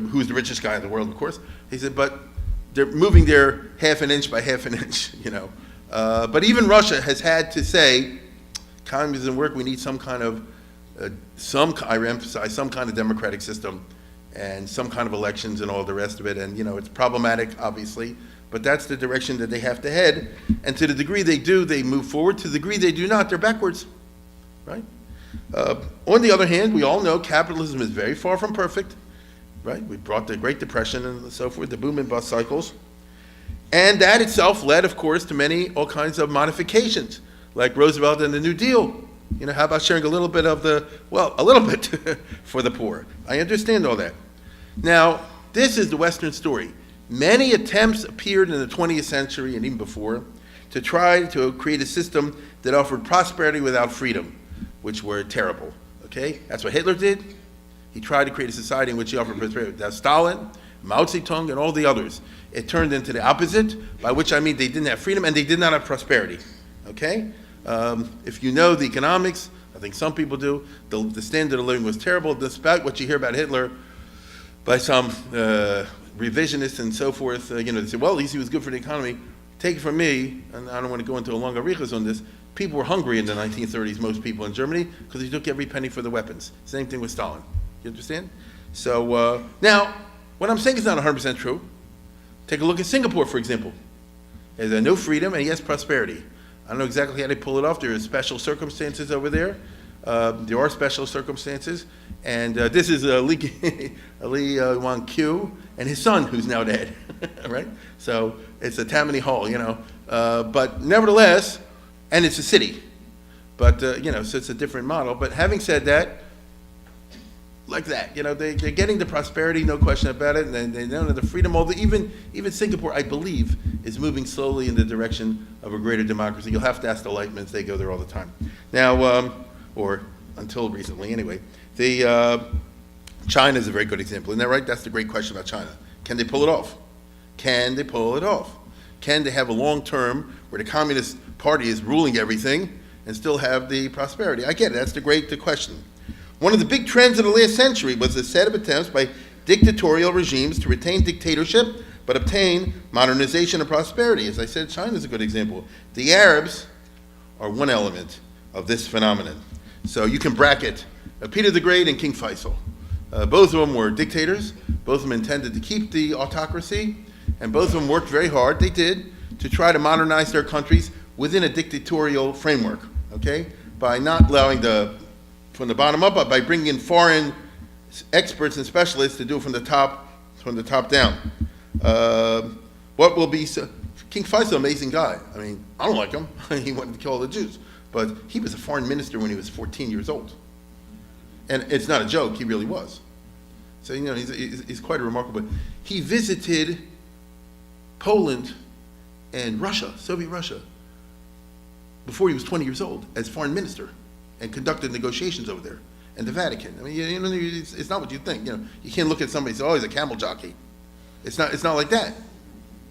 who's the richest guy in the world, of course. He said, but they're moving there half an inch by half an inch, But even Russia has had to say, communism doesn't work, we need some kind of, I emphasize, some kind of democratic system and some kind of elections and all the rest of it. And, it's problematic, obviously, but that's the direction that they have to head. And to the degree they do, they move forward. To the degree they do not, they're backwards, right? On the other hand, we all know capitalism is very far from perfect, right? We brought the Great Depression and so forth, the boom and bust cycles. And that itself led, of course, to all kinds of modifications, like Roosevelt and the New Deal. You know, how about sharing a little bit of a little bit for the poor? I understand all that. Now, this is the Western story. Many attempts appeared in the 20th century and even before to try to create a system that offered prosperity without freedom, which were terrible, okay? That's what Hitler did. He tried to create a society in which he offered prosperity. That's Stalin, Mao Zedong, and all the others. It turned into the opposite, by which I mean they didn't have freedom and they did not have prosperity, okay? If you know the economics, I think some people do, the standard of living was terrible, despite what you hear about Hitler by some revisionists and so forth. They say, well, at least he was good for the economy. Take it from me, and I don't want to go into a long arichas on this, people were hungry in the 1930s, most people in Germany, because he took every penny for the weapons. Same thing with Stalin. You understand? So now, what I'm saying is not 100% true. Take a look at Singapore, for example. There's no freedom, and he has prosperity. I don't know exactly how they pull it off. There are special circumstances over there. There are special circumstances. And this is Lee Wan Q and his son, who's now dead, right? So it's a Tammany Hall, but nevertheless, and it's a city. But, so it's a different model. But having said that, like that, they're getting the prosperity, no question about it, and they don't have the freedom. Although even Singapore, I believe, is moving slowly in the direction of a greater democracy. You'll have to ask the Lightmans; they go there all the time. Now, or until recently, anyway. China is a very good example, isn't that right? That's the great question about China. Can they pull it off? Can they pull it off? Can they have a long term where the Communist Party is ruling everything and still have the prosperity? I get it. That's the question. One of the big trends of the last century was a set of attempts by dictatorial regimes to retain dictatorship but obtain modernization and prosperity. As I said, China is a good example. The Arabs are one element of this phenomenon. So you can bracket Peter the Great and King Faisal. Both of them were dictators. Both of them intended to keep the autocracy, and both of them worked very hard, they did, to try to modernize their countries within a dictatorial framework, okay? By not allowing from the bottom up, but by bringing in foreign experts and specialists to do it from the top down. What will be King Faisal, amazing guy. I mean, I don't like him. He wanted to kill all the Jews, but he was a foreign minister when he was 14 years old, and it's not a joke. He really was. So he's quite remarkable. He visited Poland and Russia, Soviet Russia, before he was 20 years old as foreign minister, and conducted negotiations over there, and the Vatican. I mean, it's not what you think. You can't look at somebody and say, "Oh, he's a camel jockey." It's not like that.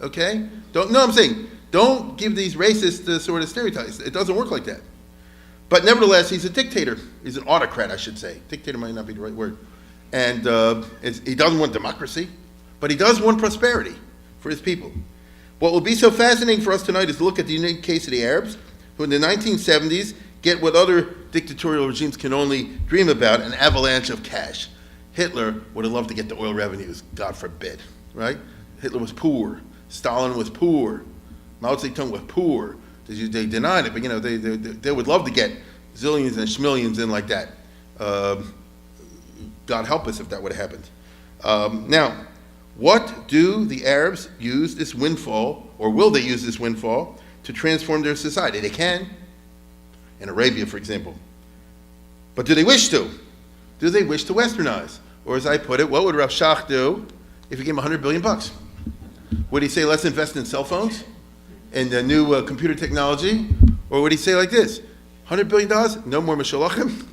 Okay? I'm saying, don't give these racists the sort of stereotypes. It doesn't work like that. But nevertheless, he's a dictator. He's an autocrat, I should say. Dictator might not be the right word. And he doesn't want democracy, but he does want prosperity for his people. What will be so fascinating for us tonight is to look at the unique case of the Arabs, who in the 1970s get what other dictatorial regimes can only dream about, an avalanche of cash. Hitler would have loved to get the oil revenues, God forbid, right? Hitler was poor. Stalin was poor. Mao Zedong was poor. They denied it, but they would love to get zillions and schmillions in like that. God help us if that would have happened. Now, what do the Arabs use this windfall, or will they use this windfall, to transform their society? They can, in Arabia, for example. But do they wish to? Do they wish to westernize? Or as I put it, what would Rav Shach do if he gave him $100 billion? Would he say, let's invest in cell phones and the new computer technology? Or would he say like this, $100 billion, no more mashalachim,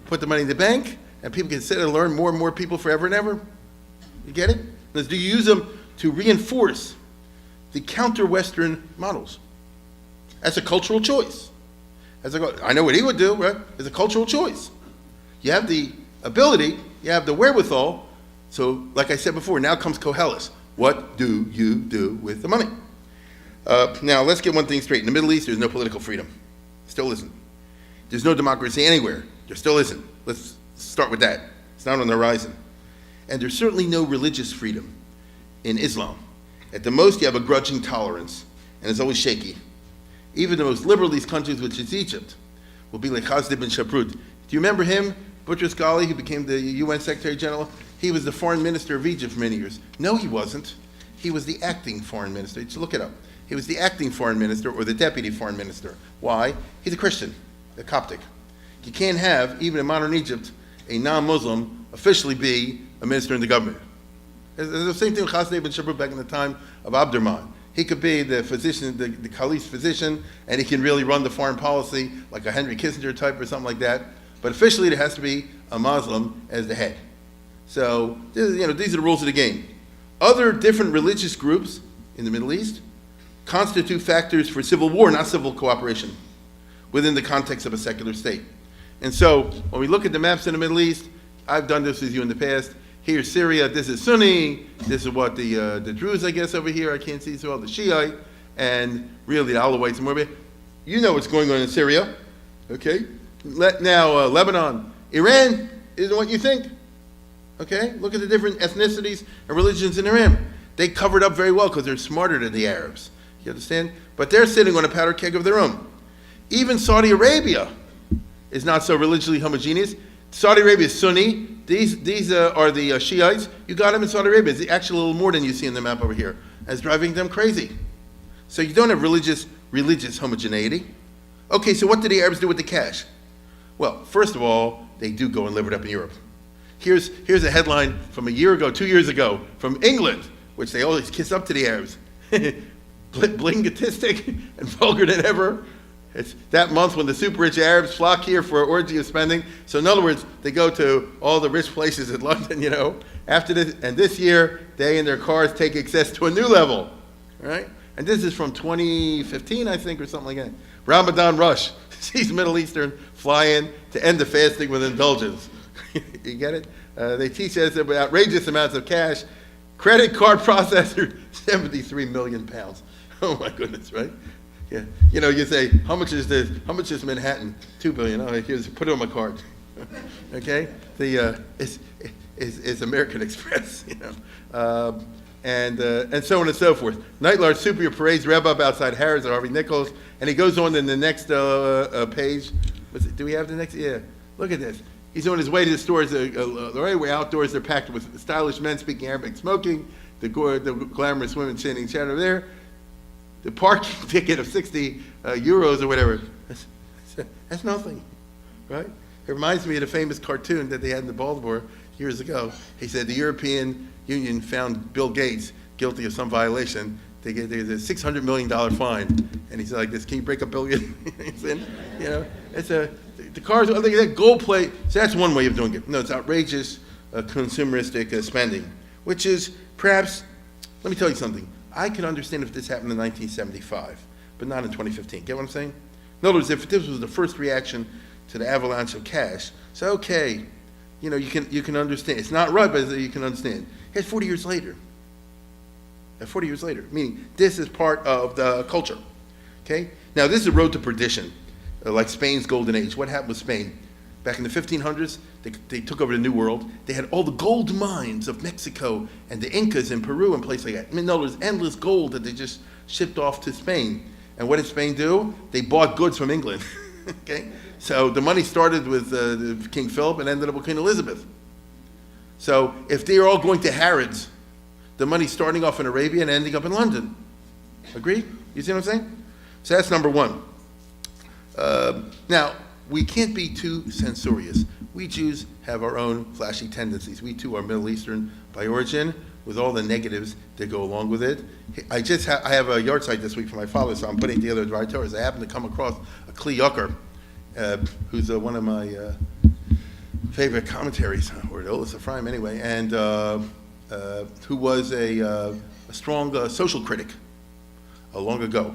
put the money in the bank, and people can sit and learn more and more people forever and ever? You get it? Do you use them to reinforce the counter-Western models? That's a cultural choice. I know what he would do, right? It's a cultural choice. You have the ability, you have the wherewithal. So, like I said before, now comes Koheles. What do you do with the money? Now, let's get one thing straight. In the Middle East, there's no political freedom. Still isn't. There's no democracy anywhere. There still isn't. Let's start with that. It's not on the horizon. And there's certainly no religious freedom in Islam. At the most, you have a grudging tolerance, and it's always shaky. Even the most liberal of these countries, which is Egypt, will be like Hasdib bin Shaprut. Do you remember him, Boutros Ghali, who became the UN Secretary General? He was the foreign minister of Egypt for many years. No, he wasn't. He was the acting foreign minister. Just look it up. He was the acting foreign minister or the deputy foreign minister. Why? He's a Christian, a Coptic. You can't have, even in modern Egypt, a non-Muslim officially be a minister in the government. It's the same thing with Hasdib bin Shaprut back in the time of Abdurrahman. He could be the physician, the caliph's physician, and he can really run the foreign policy like a Henry Kissinger type or something like that. But officially, there has to be a Muslim as the head. So, these are the rules of the game. Other different religious groups in the Middle East constitute factors for civil war, not civil cooperation, within the context of a secular state. And so, when we look at the maps in the Middle East, I've done this with you in the past. Here's Syria, this is Sunni, this is what the Druze, I guess, over here, I can't see so well, the Shiite, and really the Alawites and more. You know what's going on in Syria, okay? Lebanon, Iran isn't what you think, okay? Look at the different ethnicities and religions in Iran. They covered up very well because they're smarter than the Arabs, you understand? But they're sitting on a powder keg of their own. Even Saudi Arabia is not so religiously homogeneous. Saudi Arabia is Sunni. These are the Shiites. You got them in Saudi Arabia. It's actually a little more than you see in the map over here. And it's driving them crazy. So you don't have religious homogeneity. Okay, so what did the Arabs do with the cash? Well, first of all, they do go and live it up in Europe. Here's a headline from a year ago, 2 years ago, from England, which they always kiss up to the Arabs. Blingatistic and vulgar than ever. It's that month when the super rich Arabs flock here for an orgy of spending. So in other words, they go to all the rich places in London, after this, and this year, they and their cars take excess to a new level, right? And this is from 2015, I think, or something like that. Ramadan rush. Sees Middle Eastern fly in to end the fasting with indulgence. You get it? They teach us about outrageous amounts of cash. Credit card processor, 73 million pounds. Oh my goodness, right? Yeah, you say, how much is this? How much is Manhattan? 2 billion. Oh, here's, put it on my card. Okay, it's American Express, and so on and so forth. Night Lord Super parades rev up outside Harrods and Harvey Nichols, and he goes on in the next page. Do we have the next? Yeah, look at this. He's on his way to the stores. The right way outdoors, they're packed with stylish men speaking Arabic, smoking. The glamorous women chanting chatter there. The parking ticket of 60 euros or whatever, that's nothing, right? It reminds me of the famous cartoon that they had in Baltimore years ago. He said the European Union found Bill Gates guilty of some violation. There's a $600 million fine. And he's like, can you break a billion? The cars, look at that gold plate. So that's one way of doing it. No, it's outrageous consumeristic spending, which is perhaps, let me tell you something. I could understand if this happened in 1975, but not in 2015. Get what I'm saying? In other words, if this was the first reaction to the avalanche of cash, so okay, you can understand. It's not right, but you can understand. It's 40 years later. 40 years later, meaning this is part of the culture. Okay? Now, this is a road to perdition, like Spain's golden age. What happened with Spain? Back in the 1500s, they took over the New World. They had all the gold mines of Mexico and the Incas in Peru and places like that. I mean, no, there's endless gold that they just shipped off to Spain. And what did Spain do? They bought goods from England. Okay? So the money started with King Philip and ended up with Queen Elizabeth. So if they're all going to Harrods, the money's starting off in Arabia and ending up in London. Agree? You see what I'm saying? So that's number one. Now, we can't be too censorious. We Jews have our own flashy tendencies. We too are Middle Eastern by origin, with all the negatives that go along with it. I have a yard site this week for my father, so I'm putting together the right Torahs. I happened to come across a Kli Yucker, who's one of my favorite commentaries, or the oldest Ephraim anyway, and who was a strong social critic long ago.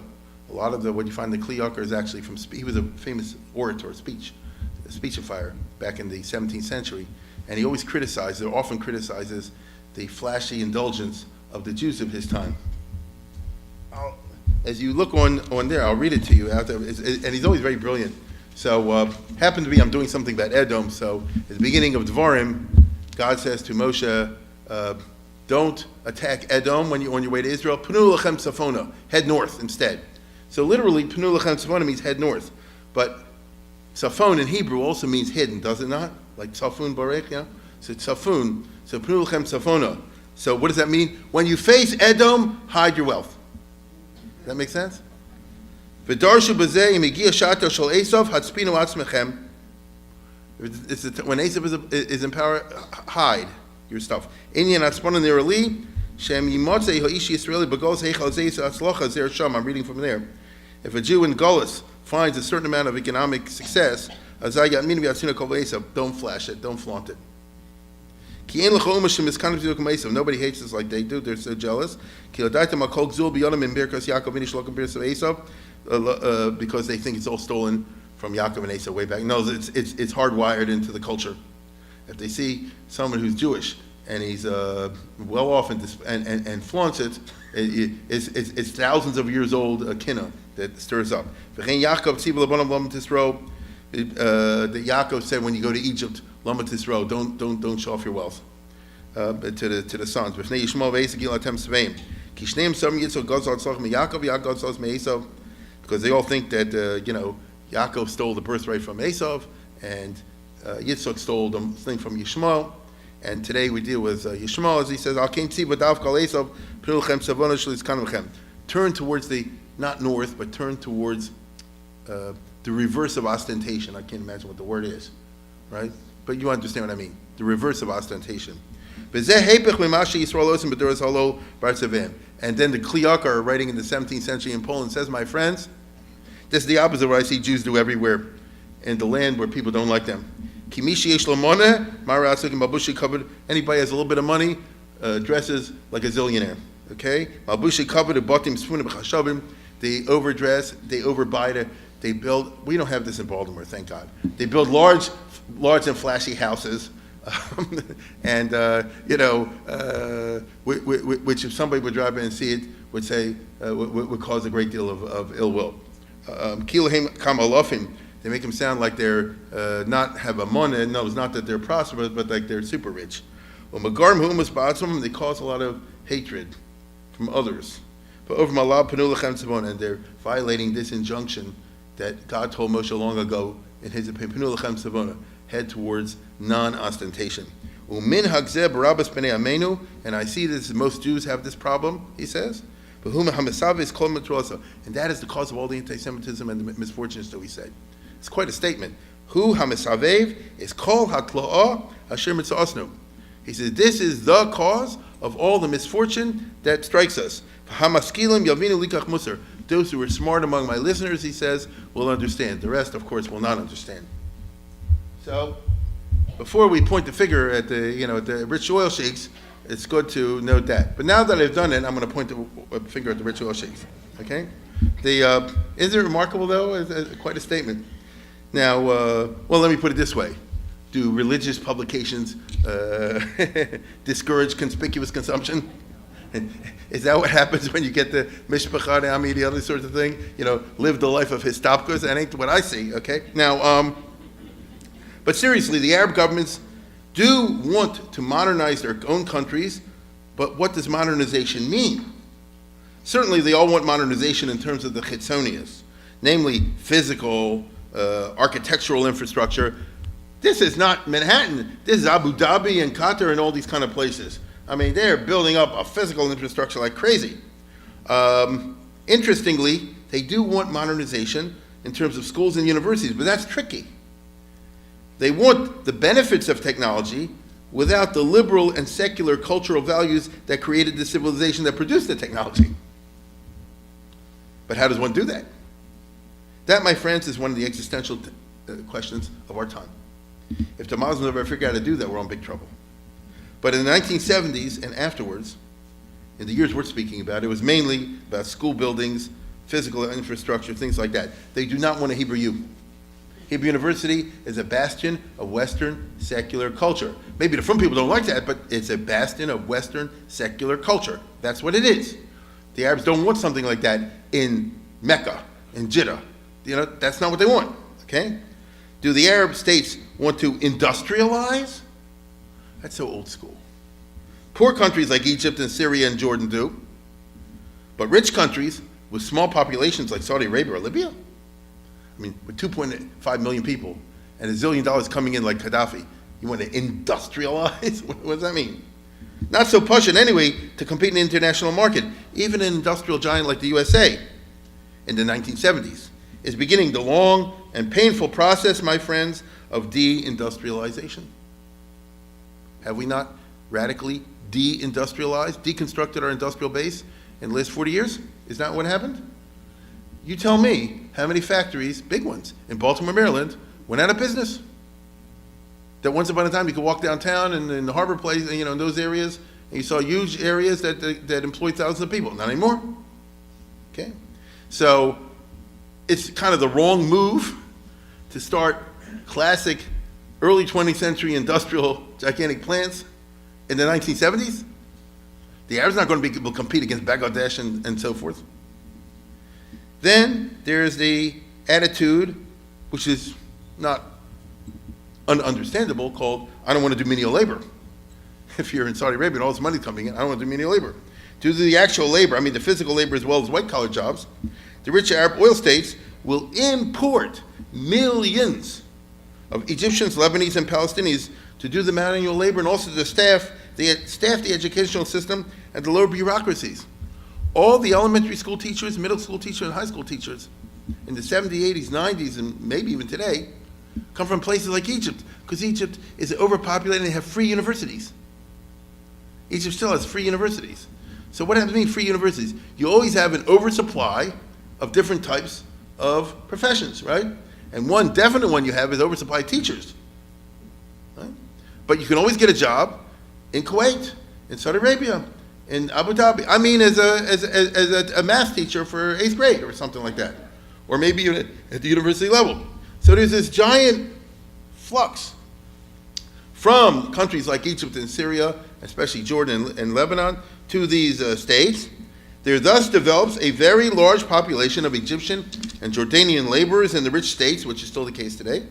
A lot of what you find in the Kli Yucker is actually from, he was a famous orator, speechifier back in the 17th century, and he always often criticizes the flashy indulgence of the Jews of his time. As you look on there, I'll read it to you, and he's always very brilliant. So, happened to be, I'm doing something about Edom, so at the beginning of Dvarim, God says to Moshe, don't attack Edom when you're on your way to Israel. Pnu lechem tzafona, head north instead. So literally, Pnu lechem tzafona means head north. But tzafon in Hebrew also means hidden, does it not? Like tzafun barech, yeah? So tzafun, so Pnu lechem tzafona. So what does that mean? When you face Edom, hide your wealth. Does that make sense? V'darshu b'zeh im higia shato shel Esav hatzpinu atzmechem. When Esav is in power, hide your stuff. Inyan atzpon nirali shem yimotzei ha'ish Yisraeli b'gos heichal zeis atzlocha zer sham. I'm reading from there. If a Jew in Gullus finds a certain amount of economic success, azay yatmin v'yatzina kol Esav, don't flash it, don't flaunt it. Nobody hates us like they do. They're so jealous. Because they think it's all stolen from Yaakov and Esau way back. No, it's hardwired into the culture. If they see someone who's Jewish and he's well off and flaunts it, it's thousands of years old kinna that stirs up. That Yaakov said when you go to Egypt, don't show off your wealth to the sons. Because they all think that Yaakov stole the birthright from Esau, and Yitzchak stole the thing from Yishmael. And today we deal with Yishmael, as he says, turn towards the, not north, but turn towards the reverse of ostentation. I can't imagine what the word is, right? But you understand what I mean. The reverse of ostentation. And then the Kli Yakar, writing in the 17th century in Poland, says, my friends, this is the opposite of what I see Jews do everywhere in the land where people don't like them. Anybody has a little bit of money, dresses like a zillionaire. Okay? They overdress, they overbuy, they build, we don't have this in Baltimore, thank God. They build large and flashy houses, and which if somebody would drive by and see it, would say would cause a great deal of ill will. They make them sound like they're not have a money. No, it's not that they're prosperous, but like they're super rich. They cause a lot of hatred from others. And they're violating this injunction that God told Moshe long ago in his opinion, head towards non-ostentation. And I see this, most Jews have this problem, he says. And that is the cause of all the anti-Semitism and the misfortunes that we said. It's quite a statement. Hu hamisavev is kol hatla'ah asher mitzasnu. He says, this is the cause of all the misfortune that strikes us. Hamaskilim yavinu likach musar. Those who are smart among my listeners, he says, will understand. The rest, of course, will not understand. So, before we point the finger at the rich oil sheiks, it's good to note that. But now that I've done it, I'm going to point the finger at the rich oil sheiks. Okay? Isn't it remarkable, though? It's quite a statement. Now, let me put it this way. Do religious publications discourage conspicuous consumption? Is that what happens when you get the mishpacha, the ami, the other sorts of thing? Live the life of histopkos? That ain't what I see, okay? Now, but seriously, the Arab governments do want to modernize their own countries, but what does modernization mean? Certainly, they all want modernization in terms of the chitzonius, namely physical, architectural infrastructure. This is not Manhattan. This is Abu Dhabi and Qatar and all these kind of places. I mean, they're building up a physical infrastructure like crazy. Interestingly, they do want modernization in terms of schools and universities, but that's tricky. They want the benefits of technology without the liberal and secular cultural values that created the civilization that produced the technology. But how does one do that? That, my friends, is one of the existential questions of our time. If the Muslims ever figure out how to do that, we're in big trouble. But in the 1970s and afterwards, in the years we're speaking about, it was mainly about school buildings, physical infrastructure, things like that. They do not want a Hebrew U. Hebrew University is a bastion of Western secular culture. Maybe the front people don't like that, but it's a bastion of Western secular culture. That's what it is. The Arabs don't want something like that in Mecca, in Jeddah. That's not what they want, okay? Do the Arab states want to industrialize? That's so old school. Poor countries like Egypt and Syria and Jordan do. But rich countries with small populations like Saudi Arabia or Libya, I mean, with 2.5 million people and $1 zillion coming in like Gaddafi, you want to industrialize? What does that mean? Not so pushing anyway to compete in the international market. Even an industrial giant like the USA in the 1970s is beginning the long and painful process, my friends, of deindustrialization. Have we not radically deindustrialized, deconstructed our industrial base in the last 40 years? Is that what happened? You tell me how many factories, big ones, in Baltimore, Maryland, went out of business. That once upon a time you could walk downtown and in the Harbor Place, you know, in those areas, and you saw huge areas that employed thousands of people. Not anymore. Okay? So it's kind of the wrong move to start classic early 20th century industrial gigantic plants in the 1970s. The Arabs not going to be able to compete against Bangladesh and so forth. Then there's the attitude, which is not ununderstandable, called, I don't want to do menial labor. If you're in Saudi Arabia and all this money's coming in, I don't want to do menial labor. Due to the actual labor, I mean the physical labor as well as white-collar jobs, the rich Arab oil states will import millions of Egyptians, Lebanese, and Palestinians to do the manual labor and also to staff the educational system and the lower bureaucracies. All the elementary school teachers, middle school teachers, and high school teachers in the 70s, 80s, 90s, and maybe even today come from places like Egypt, because Egypt is overpopulated and they have free universities. Egypt still has free universities. So what happens to mean free universities? You always have an oversupply of different types of professions, right? And one definite one you have is oversupply teachers. Right? But you can always get a job in Kuwait, in Saudi Arabia, in Abu Dhabi. I mean, as a math teacher for 8th grade or something like that. Or maybe at the university level. So there's this giant flux from countries like Egypt and Syria, especially Jordan and Lebanon, to these states. There thus develops a very large population of Egyptian and Jordanian laborers in the rich states, which is still the case today.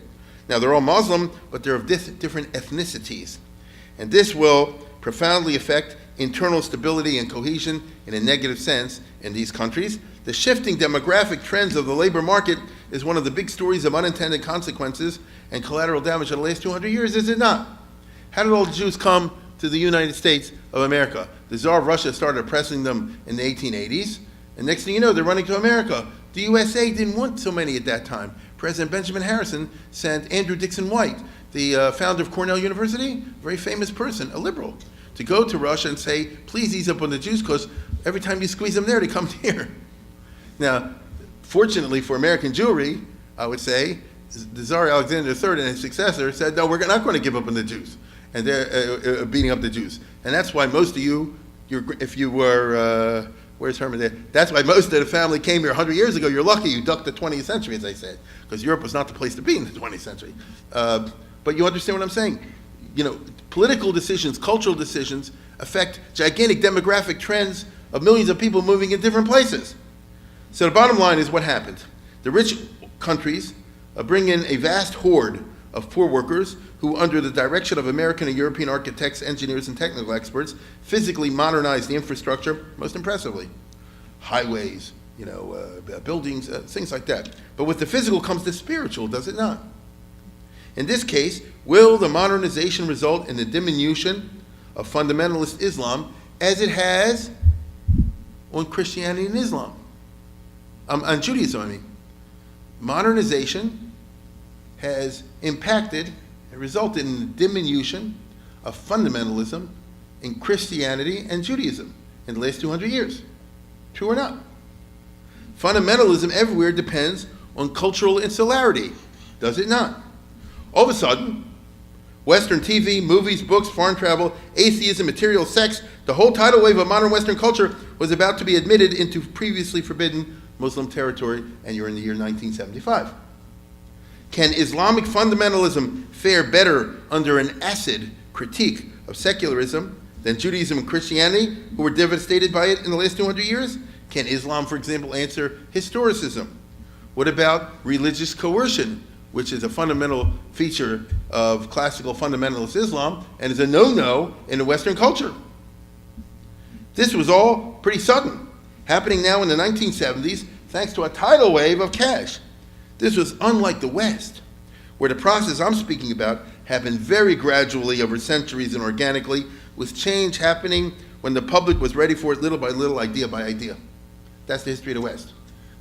Now, they're all Muslim, but they're of different ethnicities. And this will profoundly affect internal stability and cohesion in a negative sense in these countries. The shifting demographic trends of the labor market is one of the big stories of unintended consequences and collateral damage of the last 200 years, is it not? How did all the Jews come to the United States of America? The Tsar of Russia started oppressing them in the 1880s, and next thing you know, they're running to America. The USA didn't want so many at that time. President Benjamin Harrison sent Andrew Dixon White, the founder of Cornell University, a very famous person, a liberal, to go to Russia and say, please ease up on the Jews, because every time you squeeze them there, they come here. Now, fortunately for American Jewry, I would say, the Tsar Alexander III and his successor said, no, we're not going to give up on the Jews. And they're beating up the Jews. And that's why most of you, if you were, where's Herman there? That's why most of the family came here 100 years ago. You're lucky you ducked the 20th century, as I said, because Europe was not the place to be in the 20th century. But you understand what I'm saying? You know, political decisions, cultural decisions affect gigantic demographic trends of millions of people moving in different places. So the bottom line is what happened. The rich countries bring in a vast horde of poor workers who, under the direction of American and European architects, engineers, and technical experts, physically modernize the infrastructure most impressively. Highways, buildings, things like that. But with the physical comes the spiritual, does it not? In this case, will the modernization result in the diminution of fundamentalist Islam as it has on Christianity and Islam? On Judaism, I mean. Modernization has impacted and resulted in the diminution of fundamentalism in Christianity and Judaism in the last 200 years. True or not? Fundamentalism everywhere depends on cultural insularity, does it not? All of a sudden, Western TV, movies, books, foreign travel, atheism, material sex, the whole tidal wave of modern Western culture was about to be admitted into previously forbidden Muslim territory, and you're in the year 1975. Can Islamic fundamentalism fare better under an acid critique of secularism than Judaism and Christianity, who were devastated by it in the last 200 years? Can Islam, for example, answer historicism? What about religious coercion, which is a fundamental feature of classical fundamentalist Islam and is a no-no in the Western culture? This was all pretty sudden, happening now in the 1970s thanks to a tidal wave of cash. This was unlike the West, where the process I'm speaking about happened very gradually over centuries and organically, with change happening when the public was ready for it little by little, idea by idea. That's the history of the West.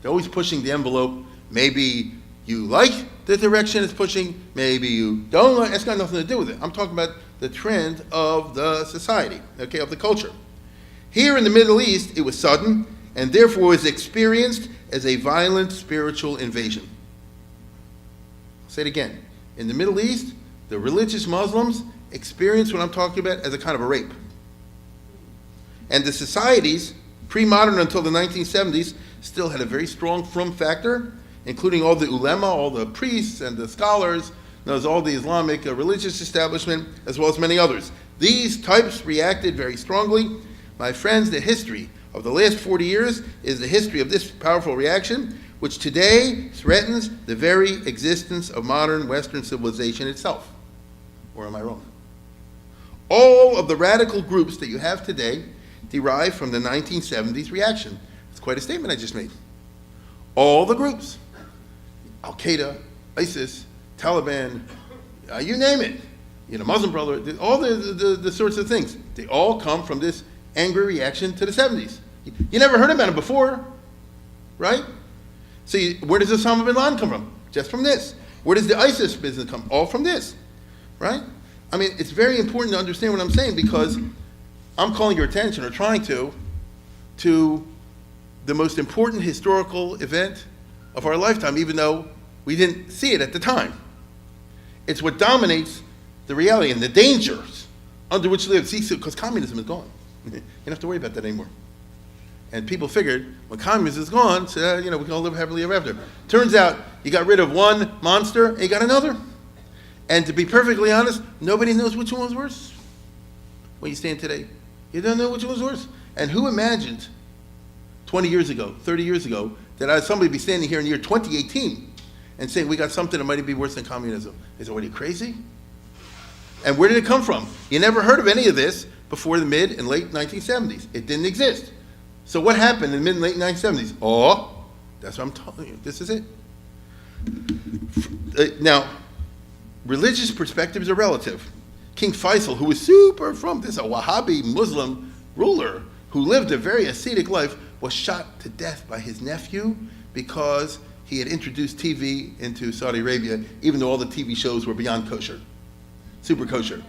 They're always pushing the envelope. Maybe you like the direction it's pushing, maybe you don't like. It's got nothing to do with it. I'm talking about the trend of the society, okay, of the culture. Here in the Middle East, it was sudden, and therefore was experienced as a violent spiritual invasion. I'll say it again. In the Middle East, the religious Muslims experienced what I'm talking about as a kind of a rape. And the societies, pre-modern until the 1970s, still had a very strong frum factor, including all the ulema, all the priests and the scholars, knows all the Islamic religious establishment, as well as many others. These types reacted very strongly. My friends, the history of the last 40 years is the history of this powerful reaction, which today threatens the very existence of modern Western civilization itself. Or am I wrong? All of the radical groups that you have today derive from the 1970s reaction. It's quite a statement I just made. All the groups, Al-Qaeda, ISIS, Taliban, you name it, Muslim Brotherhood, all the sorts of things, they all come from this angry reaction to the 70s. You never heard about it before, right? So where does Osama bin Laden come from? Just from this. Where does the ISIS business come? All from this, right? I mean, it's very important to understand what I'm saying, because I'm calling your attention, or trying to the most important historical event of our lifetime, even though we didn't see it at the time. It's what dominates the reality and the dangers under which we live. See, because communism is gone. You don't have to worry about that anymore. And people figured, when communism is gone, so, we can all live happily ever after. Turns out, you got rid of one monster, and you got another. And to be perfectly honest, nobody knows which one was worse. Where you stand today, you don't know which one was worse. And who imagined 20 years ago, 30 years ago, that somebody be standing here in the year 2018 and saying we got something that might be worse than communism? Is it already crazy? And where did it come from? You never heard of any of this before the mid and late 1970s. It didn't exist. So what happened in the mid and late 1970s? Oh, that's what I'm telling you. This is it. Now, religious perspectives are relative. King Faisal, who was super from this, a Wahhabi Muslim ruler who lived a very ascetic life, was shot to death by his nephew because he had introduced TV into Saudi Arabia, even though all the TV shows were beyond kosher, super kosher.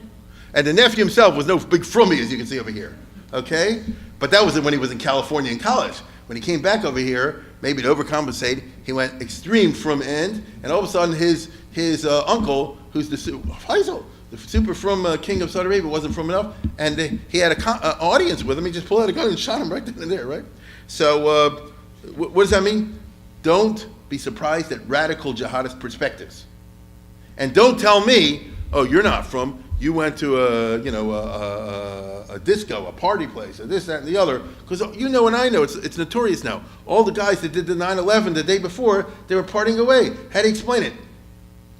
And the nephew himself was no big frummie, as you can see over here, okay? But that was when he was in California in college. When he came back over here, maybe to overcompensate, he went extreme from end, and all of a sudden his uncle, who's the Faisal, the super from king of Saudi Arabia, wasn't from enough, and he had an audience with him. He just pulled out a gun and shot him right then and there, right? So what does that mean? Don't be surprised at radical jihadist perspectives. And don't tell me, oh, you're not from, you went to a disco, a party place, or this, that, and the other, because you know and I know, it's notorious now. All the guys that did the 9/11 the day before, they were partying away. How do you explain it?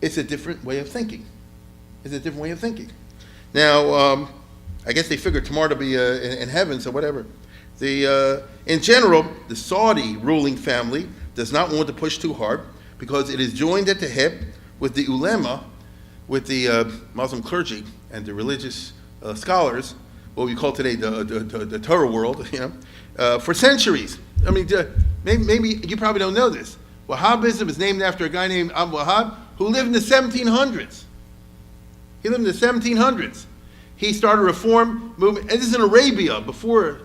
It's a different way of thinking. It's a different way of thinking. Now, I guess they figured tomorrow to be in heaven, so whatever. In general, the Saudi ruling family does not want to push too hard because it is joined at the hip with the ulema, with the Muslim clergy and the religious scholars, what we call today the Torah world, for centuries. I mean, maybe you probably don't know this. Wahhabism is named after a guy named Abu Wahhab who lived in the 1700s. He lived in the 1700s. He started a reform movement, and this is in Arabia, before,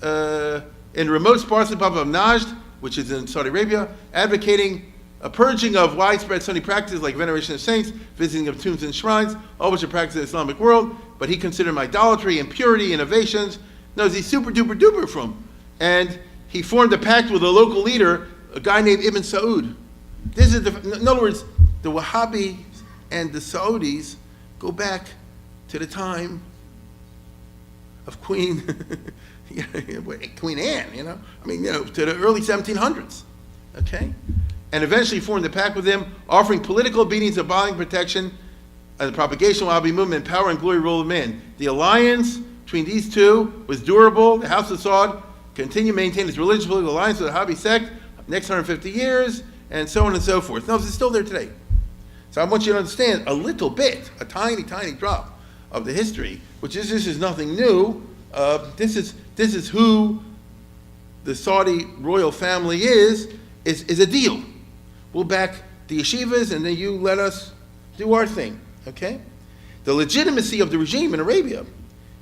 in remote parts of Najd, which is in Saudi Arabia, advocating a purging of widespread Sunni practices like veneration of saints, visiting of tombs and shrines, all which are practiced in the Islamic world, but he considered them idolatry, impurity, innovations. No, he's super duper duper from. And he formed a pact with a local leader, a guy named Ibn Saud. This is in other words, the Wahhabis and the Saudis go back to the time of Queen Anne, to the early 1700s, okay? And eventually formed a pact with them, offering political obedience, abolished protection, and the propagation of the Wahhabi movement, power and glory rule of man. The alliance between these two was durable. The House of Saud continued to maintain its religious political alliance with the Wahhabi sect next 150 years, and so on and so forth. No, it's still there today. So I want you to understand a little bit, a tiny, tiny drop of the history, which is this is nothing new. This is who the Saudi royal family is a deal. We'll back the yeshivas, and then you let us do our thing, okay? The legitimacy of the regime in Arabia,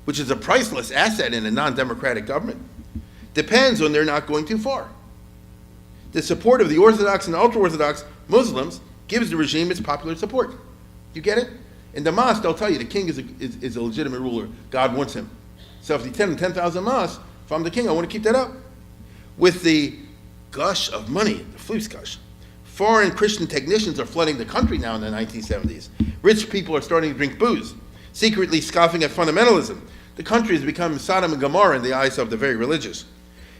which is a priceless asset in a non-democratic government, depends on their not going too far. The support of the Orthodox and ultra-Orthodox Muslims gives the regime its popular support. You get it? In the mosque, they'll tell you the king is a legitimate ruler. God wants him. So if you tell him 10,000 mosques, if I'm the king, I want to keep that up. With the gush of money, the flus gush, foreign Christian technicians are flooding the country now in the 1970s. Rich people are starting to drink booze, secretly scoffing at fundamentalism. The country has become Sodom and Gomorrah in the eyes of the very religious.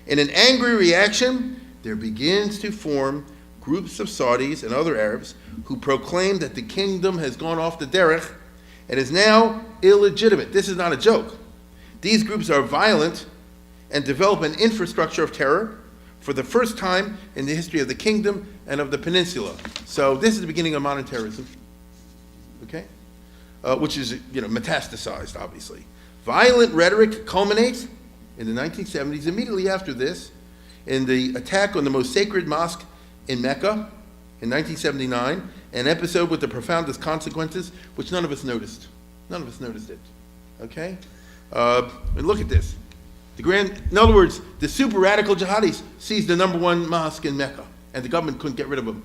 In an angry reaction, there begins to form groups of Saudis and other Arabs who proclaim that the kingdom has gone off the derech and is now illegitimate. This is not a joke. These groups are violent and develop an infrastructure of terror for the first time in the history of the kingdom and of the peninsula. So this is the beginning of modern terrorism, okay? Which is, metastasized, obviously. Violent rhetoric culminates in the 1970s, immediately after this, in the attack on the most sacred mosque in Mecca in 1979, an episode with the profoundest consequences, which none of us noticed. None of us noticed it, okay? And look at this. In other words, the super radical jihadis seized the number one mosque in Mecca, and the government couldn't get rid of them.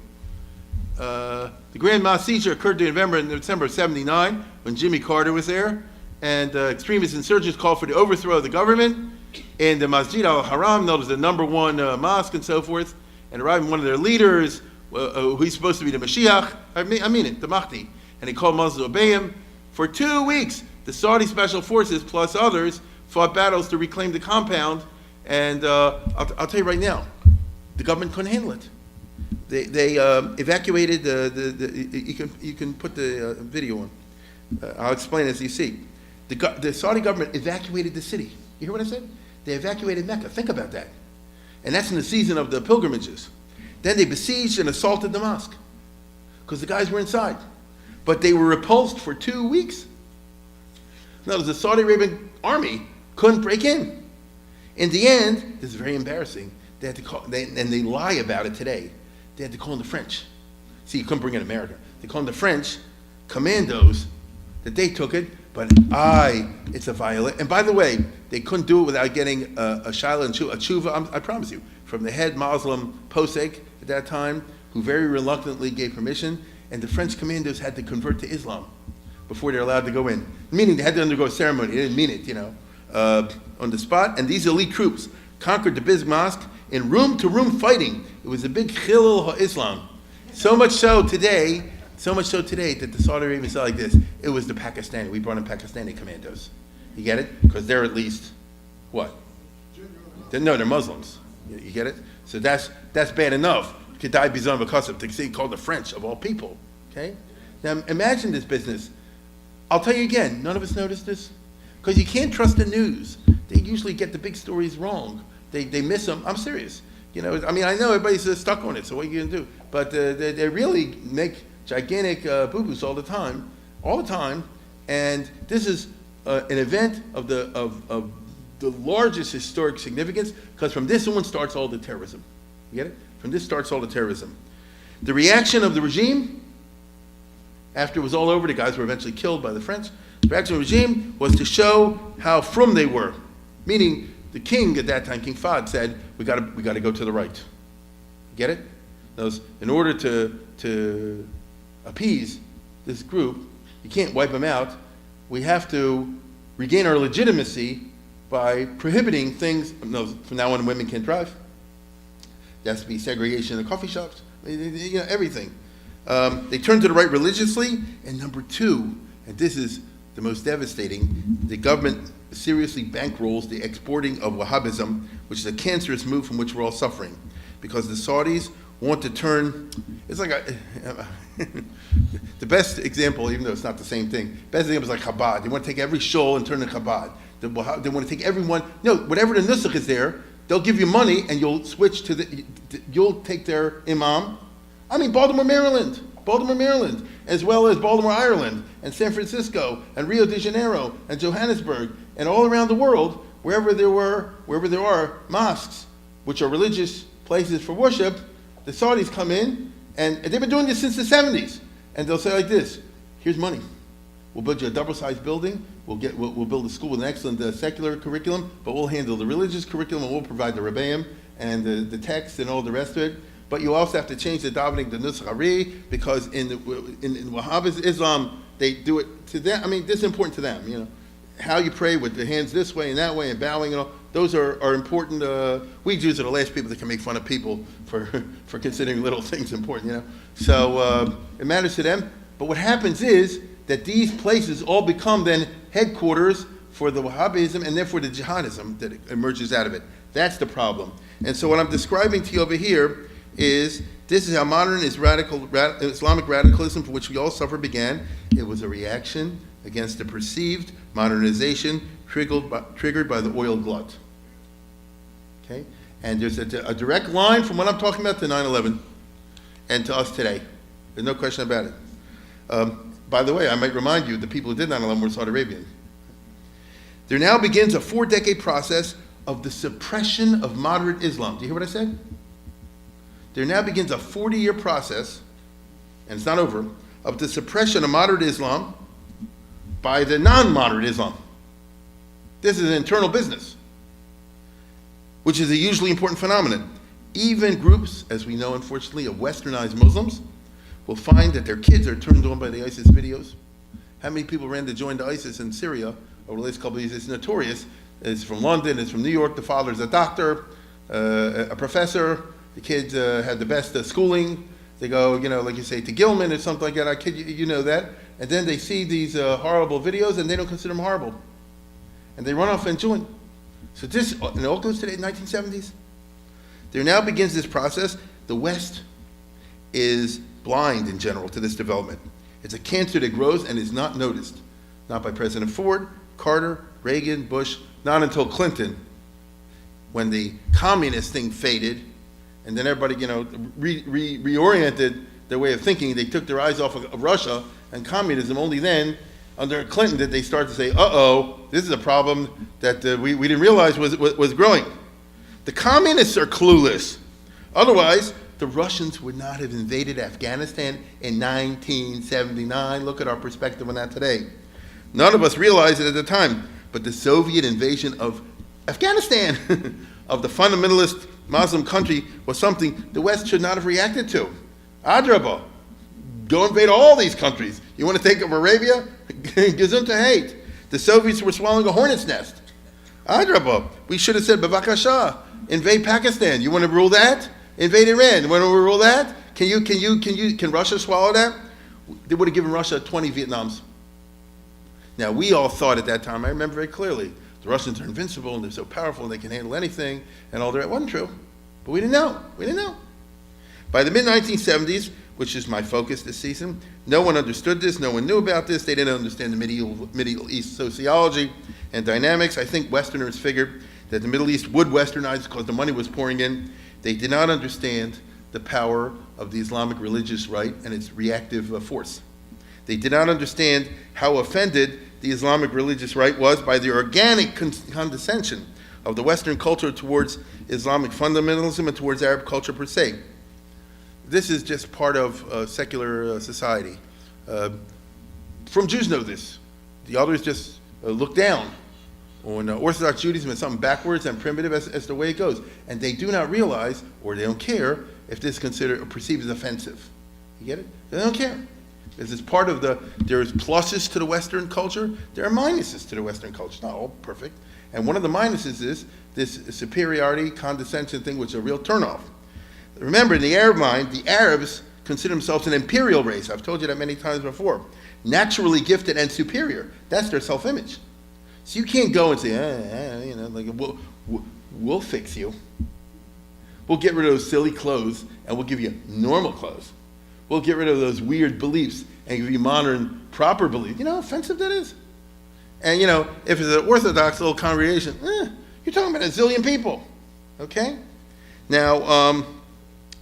The Grand Mosque seizure occurred in November and December of '79 when Jimmy Carter was there, and extremist insurgents called for the overthrow of the government. And the Masjid al-Haram, that was the number one mosque and so forth, and arriving one of their leaders, who's supposed to be the Mashiach, I mean it, the Mahdi, and he called Muslims to obey him. For 2 weeks, the Saudi special forces plus others fought battles to reclaim the compound, and I'll tell you right now, the government couldn't handle it. They evacuated you can put the video on. I'll explain as you see. The Saudi government evacuated the city. You hear what I said? They evacuated Mecca. Think about that. And that's in the season of the pilgrimages. Then they besieged and assaulted the mosque because the guys were inside. But they were repulsed for 2 weeks. In other words, the Saudi Arabian army couldn't break in. In the end, this is very embarrassing. They had to call, and they lie about it today. They had to call in the French. See, you couldn't bring in America. They called in the French commandos that they took it, but it's a violent. And by the way, they couldn't do it without getting a shilah and a tshuva, I promise you, from the head Muslim posek at that time, who very reluctantly gave permission, and the French commandos had to convert to Islam before they're allowed to go in. Meaning they had to undergo a ceremony. They didn't mean it, on the spot. And these elite troops conquered the Biz Mosque in room-to-room fighting. It was a big Khilul ha-Islam. So much so today that the Saudi Arabians said like this, it was the Pakistani. We brought in Pakistani commandos. You get it? Because they're at least, what? They're Muslims. You get it? So that's bad enough. Kedai Bizan Vakasab, to say called the French of all people. Okay? Now imagine this business. I'll tell you again, none of us noticed this. Because you can't trust the news. They usually get the big stories wrong. They miss them. I'm serious. I know everybody's stuck on it, so what are you going to do? But they really make gigantic boo-boos all the time. And this is an event of the largest historic significance, because from this one starts all the terrorism. You get it? From this starts all the terrorism. The reaction of the regime, after it was all over, the guys were eventually killed by the French. The reaction of the regime was to show how frum they were. Meaning, the king at that time, King Fahd, said, we got to go to the right. Get it? In order to appease this group, you can't wipe them out. We have to regain our legitimacy by prohibiting things. No, from now on, women can't drive. There has to be segregation in the coffee shops. Everything. They turn to the right religiously. And number two, and this is the most devastating, the government seriously bankrolls the exporting of Wahhabism, which is a cancerous move from which we're all suffering. Because the Saudis want to turn, it's like the best example, even though it's not the same thing, best example is like Chabad. They want to take every shul and turn it Chabad. They want to take everyone. No, whatever the nusach is there, they'll give you money and you'll switch to you'll take their imam. I mean, Baltimore, Maryland, as well as Baltimore, Ireland, and San Francisco, and Rio de Janeiro, and Johannesburg, and all around the world, wherever there are mosques, which are religious places for worship, the Saudis come in, and they've been doing this since the 70s, and they'll say like this: here's money. We'll build you a double-sized building. We'll build a school with an excellent secular curriculum, but we'll handle the religious curriculum, and we'll provide the rebbeim and the text and all the rest of it. But you also have to change the davening to Nusach Hari, because in Wahhabist Islam, they do it to them. I mean, this is important to them, you know. How you pray with the hands this way and that way and bowing and all, those are important. We Jews are the last people that can make fun of people for considering little things important, you know. So it matters to them. But what happens is that these places all become then headquarters for the Wahhabism and therefore the jihadism that emerges out of it. That's the problem. And so what I'm describing to you over here is this is how modern Islamic radicalism, for which we all suffer, began. It was a reaction against the perceived modernization triggered by the oil glut. Okay? And there's a direct line from what I'm talking about to 9/11 and to us today. There's no question about it. By the way, I might remind you, the people who did 9/11 were Saudi Arabian. There now begins a 4-decade process of the suppression of moderate Islam. Do you hear what I said? There now begins a 40-year process, and it's not over, of the suppression of moderate Islam by the non-moderate Islam. This is an internal business, which is a hugely important phenomenon. Even groups, as we know unfortunately, of westernized Muslims will find that their kids are turned on by the ISIS videos. How many people ran to join the ISIS in Syria over the last couple of years? It's notorious. It's from London, it's from New York. The father's a doctor, a professor. The kids had the best schooling. They go, you know, like you say, to Gilman or something like that. I kid you, you know that. And then they see these horrible videos and they don't consider them horrible. And they run off and join. So this, and it all goes to the 1970s. There now begins this process. The West is blind in general to this development. It's a cancer that grows and is not noticed. Not by President Ford, Carter, Reagan, Bush, not until Clinton, when the communist thing faded, and then everybody, you know, reoriented their way of thinking. They took their eyes off of Russia and communism. Only then, under Clinton, did they start to say, uh-oh, this is a problem that we didn't realize was growing. The communists are clueless. Otherwise, the Russians would not have invaded Afghanistan in 1979. Look at our perspective on that today. None of us realized it at the time, but the Soviet invasion of Afghanistan, of the fundamentalist Muslim country, was something the West should not have reacted to. Adrabah, go invade all these countries. You want to take over Arabia? Gesundheit hate. The Soviets were swallowing a hornet's nest. Adrabah, we should have said, Bavakasha, invade Pakistan. You want to rule that? Invade Iran. You want to rule that? Can Russia swallow that? They would have given Russia 20 Vietnams. Now, we all thought at that time, I remember very clearly, the Russians are invincible and they're so powerful and they can handle anything and all that. It wasn't true. But we didn't know. We didn't know. By the mid-1970s, which is my focus this season, no one understood this. No one knew about this. They didn't understand the Middle East sociology and dynamics. I think Westerners figured that the Middle East would westernize because the money was pouring in. They did not understand the power of the Islamic religious right and its reactive force. They did not understand how offended the Islamic religious right was by the organic condescension of the Western culture towards Islamic fundamentalism and towards Arab culture per se. This is just part of secular society. From Jews know this. The others just look down on Orthodox Judaism as something backwards and primitive as the way it goes. And they do not realize, or they don't care, if this is considered or perceived as offensive. You get it? They don't care. This is part of there's pluses to the Western culture, there are minuses to the Western culture. It's not all perfect. And one of the minuses is this superiority, condescension thing, which is a real turnoff. Remember, in the Arab mind, the Arabs consider themselves an imperial race. I've told you that many times before. Naturally gifted and superior. That's their self-image. So you can't go and say, we'll fix you. We'll get rid of those silly clothes and we'll give you normal clothes. We'll get rid of those weird beliefs and give you modern, proper beliefs. You know how offensive that is? And, if it's an Orthodox little congregation, you're talking about a zillion people, okay? Now,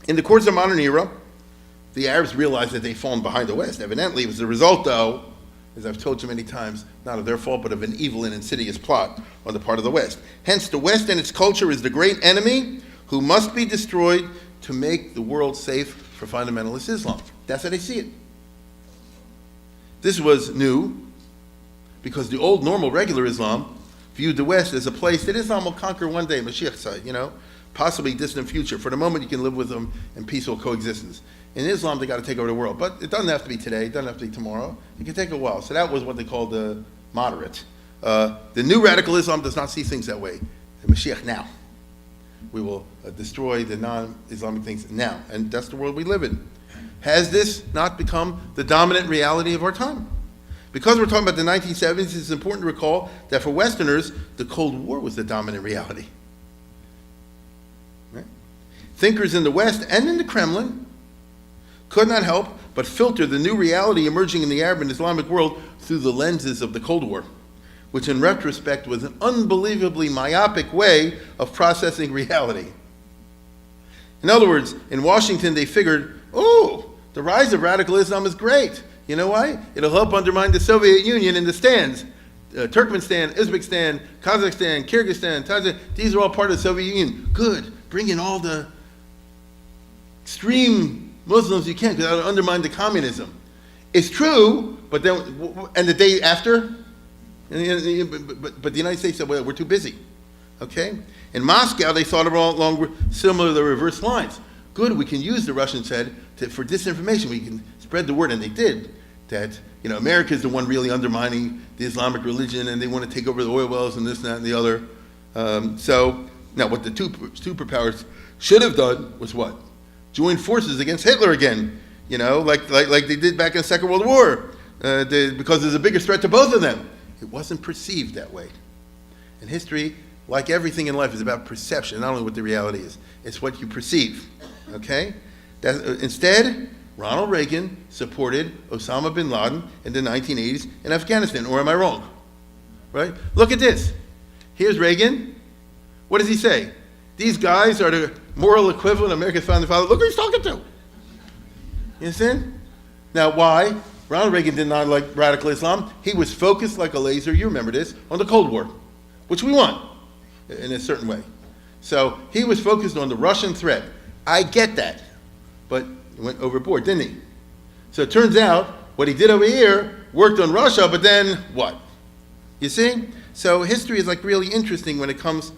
in the course of the modern era, the Arabs realized that they'd fallen behind the West. Evidently, it was the result, though, as I've told you many times, not of their fault, but of an evil and insidious plot on the part of the West. Hence, the West and its culture is the great enemy who must be destroyed to make the world safe for fundamentalist Islam. That's how they see it. This was new, because the old, normal, regular Islam viewed the West as a place that Islam will conquer one day, Mashiach side, possibly distant future. For the moment, you can live with them in peaceful coexistence. In Islam, they got to take over the world. But it doesn't have to be today. It doesn't have to be tomorrow. It can take a while. So that was what they called the moderate. The new radical Islam does not see things that way. The Mashiach now. We will destroy the non-Islamic things now. And that's the world we live in. Has this not become the dominant reality of our time? Because we're talking about the 1970s, it's important to recall that for Westerners, the Cold War was the dominant reality. Right? Thinkers in the West and in the Kremlin could not help but filter the new reality emerging in the Arab and Islamic world through the lenses of the Cold War, which in retrospect was an unbelievably myopic way of processing reality. In other words, in Washington they figured, the rise of radical Islam is great. You know why? It'll help undermine the Soviet Union in the stands. Turkmenistan, Uzbekistan, Kazakhstan, Kyrgyzstan, Tajikistan, these are all part of the Soviet Union. Good. Bring in all the extreme Muslims you can, because that'll undermine the communism. It's true, but then, and the day after, but the United States said, well, we're too busy. Okay? In Moscow, they thought along similar to the reverse lines. Good, we can use, the Russians said, for disinformation. We can spread the word, and they did, that America is the one really undermining the Islamic religion, and they want to take over the oil wells and this, and that, and the other. So, now what the two superpowers should have done was what? Join forces against Hitler again, like they did back in the Second World War, because there's a bigger threat to both of them. It wasn't perceived that way. And history, like everything in life, is about perception, not only what the reality is. It's what you perceive, okay? Instead, Ronald Reagan supported Osama bin Laden in the 1980s in Afghanistan, or am I wrong? Right? Look at this. Here's Reagan. What does he say? These guys are the moral equivalent of America's founding father. Look who he's talking to. You understand? Now, why? Ronald Reagan did not like radical Islam. He was focused like a laser, you remember this, on the Cold War, which we won in a certain way. So he was focused on the Russian threat. I get that. But he went overboard, didn't he? So it turns out what he did over here worked on Russia, but then what? You see? So history is like really interesting when it comes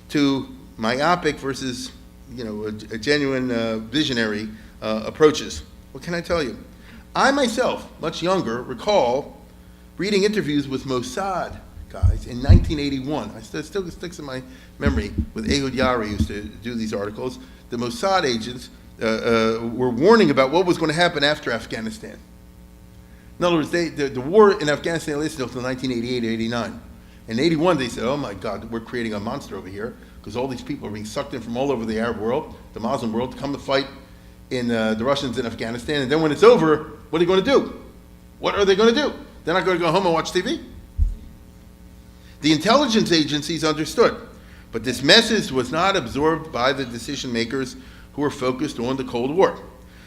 to myopic versus, a genuine visionary approaches. What can I tell you? I myself, much younger, recall reading interviews with Mossad guys in 1981. It still sticks in my memory with Ehud Yari, who used to do these articles. The Mossad agents were warning about what was going to happen after Afghanistan. In other words, the war in Afghanistan lasted until 1988, 89. In 81, they said, oh my God, we're creating a monster over here, because all these people are being sucked in from all over the Arab world, the Muslim world, to come to fight in the Russians in Afghanistan. And then when it's over, what are they going to do? What are they going to do? They're not going to go home and watch TV? The intelligence agencies understood, but this message was not absorbed by the decision makers who were focused on the Cold War.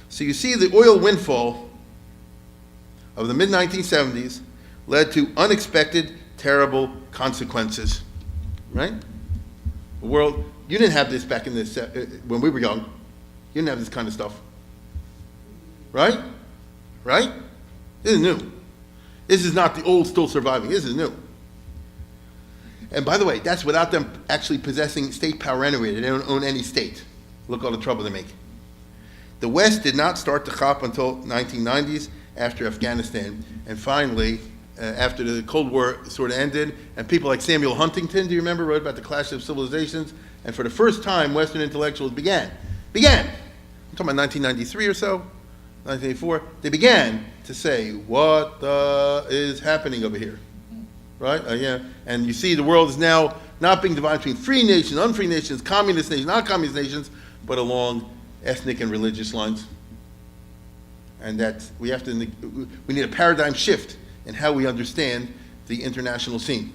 So you see, the oil windfall of the mid-1970s led to unexpected, terrible consequences, right? The world, you didn't have this back in this, when we were young. You didn't have this kind of stuff, right? Right? This is new. This is not the old still surviving. This is new. And by the way, that's without them actually possessing state power anyway. They don't own any state. Look all the trouble they make. The West did not start to chop until 1990s after Afghanistan. And finally, after the Cold War sort of ended, and people like Samuel Huntington, do you remember, wrote about the clash of civilizations? And for the first time, Western intellectuals began. I'm talking about 1993 or so, 1984. They began to say, what is happening over here? Right? And you see the world is now not being divided between free nations, unfree nations, communist nations, non-communist nations, but along ethnic and religious lines. And that we need a paradigm shift in how we understand the international scene.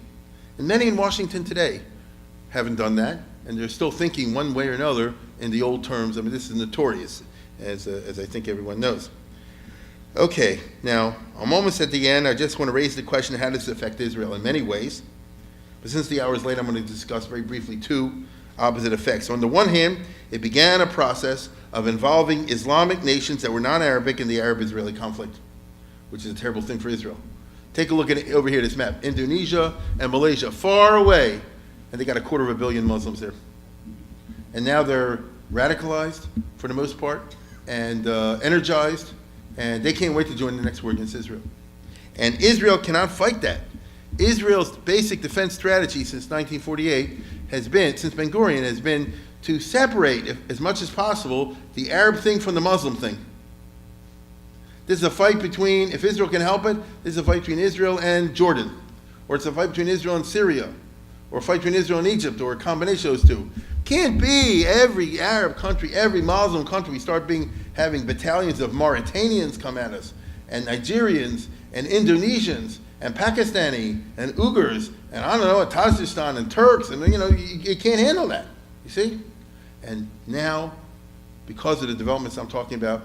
And many in Washington today haven't done that, and they're still thinking one way or another in the old terms. I mean, this is notorious, as I think everyone knows. Okay, now, I'm almost at the end. I just want to raise the question, how does this affect Israel in many ways? But since the hour is late, I'm going to discuss very briefly two opposite effects. So on the one hand, it began a process of involving Islamic nations that were non-Arabic in the Arab-Israeli conflict, which is a terrible thing for Israel. Take a look at it over here, this map. Indonesia and Malaysia, far away, and they got 250 million Muslims there. And now they're radicalized, for the most part, and energized, and they can't wait to join the next war against Israel. And Israel cannot fight that. Israel's basic defense strategy since 1948 has been, since Ben Gurion, has been to separate, as much as possible, the Arab thing from the Muslim thing. This is a fight between, if Israel can help it, this is a fight between Israel and Jordan. Or it's a fight between Israel and Syria. Or a fight between Israel and Egypt, or a combination of those two. Can't be every Arab country, every Muslim country, we start having battalions of Mauritanians come at us, and Nigerians, and Indonesians, and Pakistani, and Uyghurs, and I don't know, Tajikistan, and Turks, and you can't handle that, you see? And now, because of the developments I'm talking about,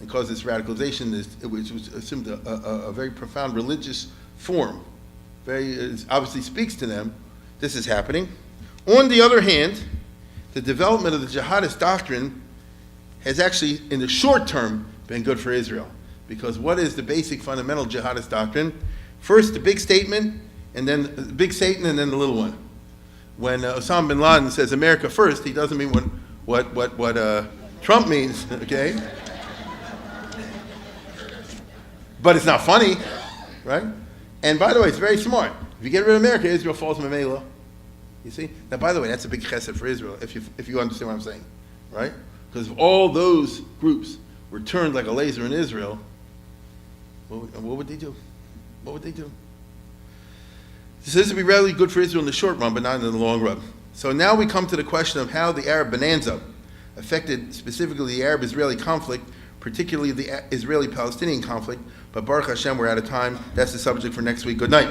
because this radicalization, which was assumed a very profound religious form, it obviously speaks to them, this is happening. On the other hand, the development of the jihadist doctrine has actually, in the short term, been good for Israel. Because what is the basic fundamental jihadist doctrine? First, the big statement, and then the big Satan, and then the little one. When Osama bin Laden says America first, he doesn't mean what Trump means, okay? But it's not funny, right? And by the way, it's very smart. If you get rid of America, Israel falls from Mamela. You see? Now, by the way, that's a big chesed for Israel, if you understand what I'm saying, right? Because if all those groups were turned like a laser in Israel, what would they do? What would they do? This is to be really good for Israel in the short run, but not in the long run. So now we come to the question of how the Arab bonanza affected specifically the Arab-Israeli conflict, particularly the Israeli-Palestinian conflict. But Baruch Hashem, we're out of time. That's the subject for next week. Good night.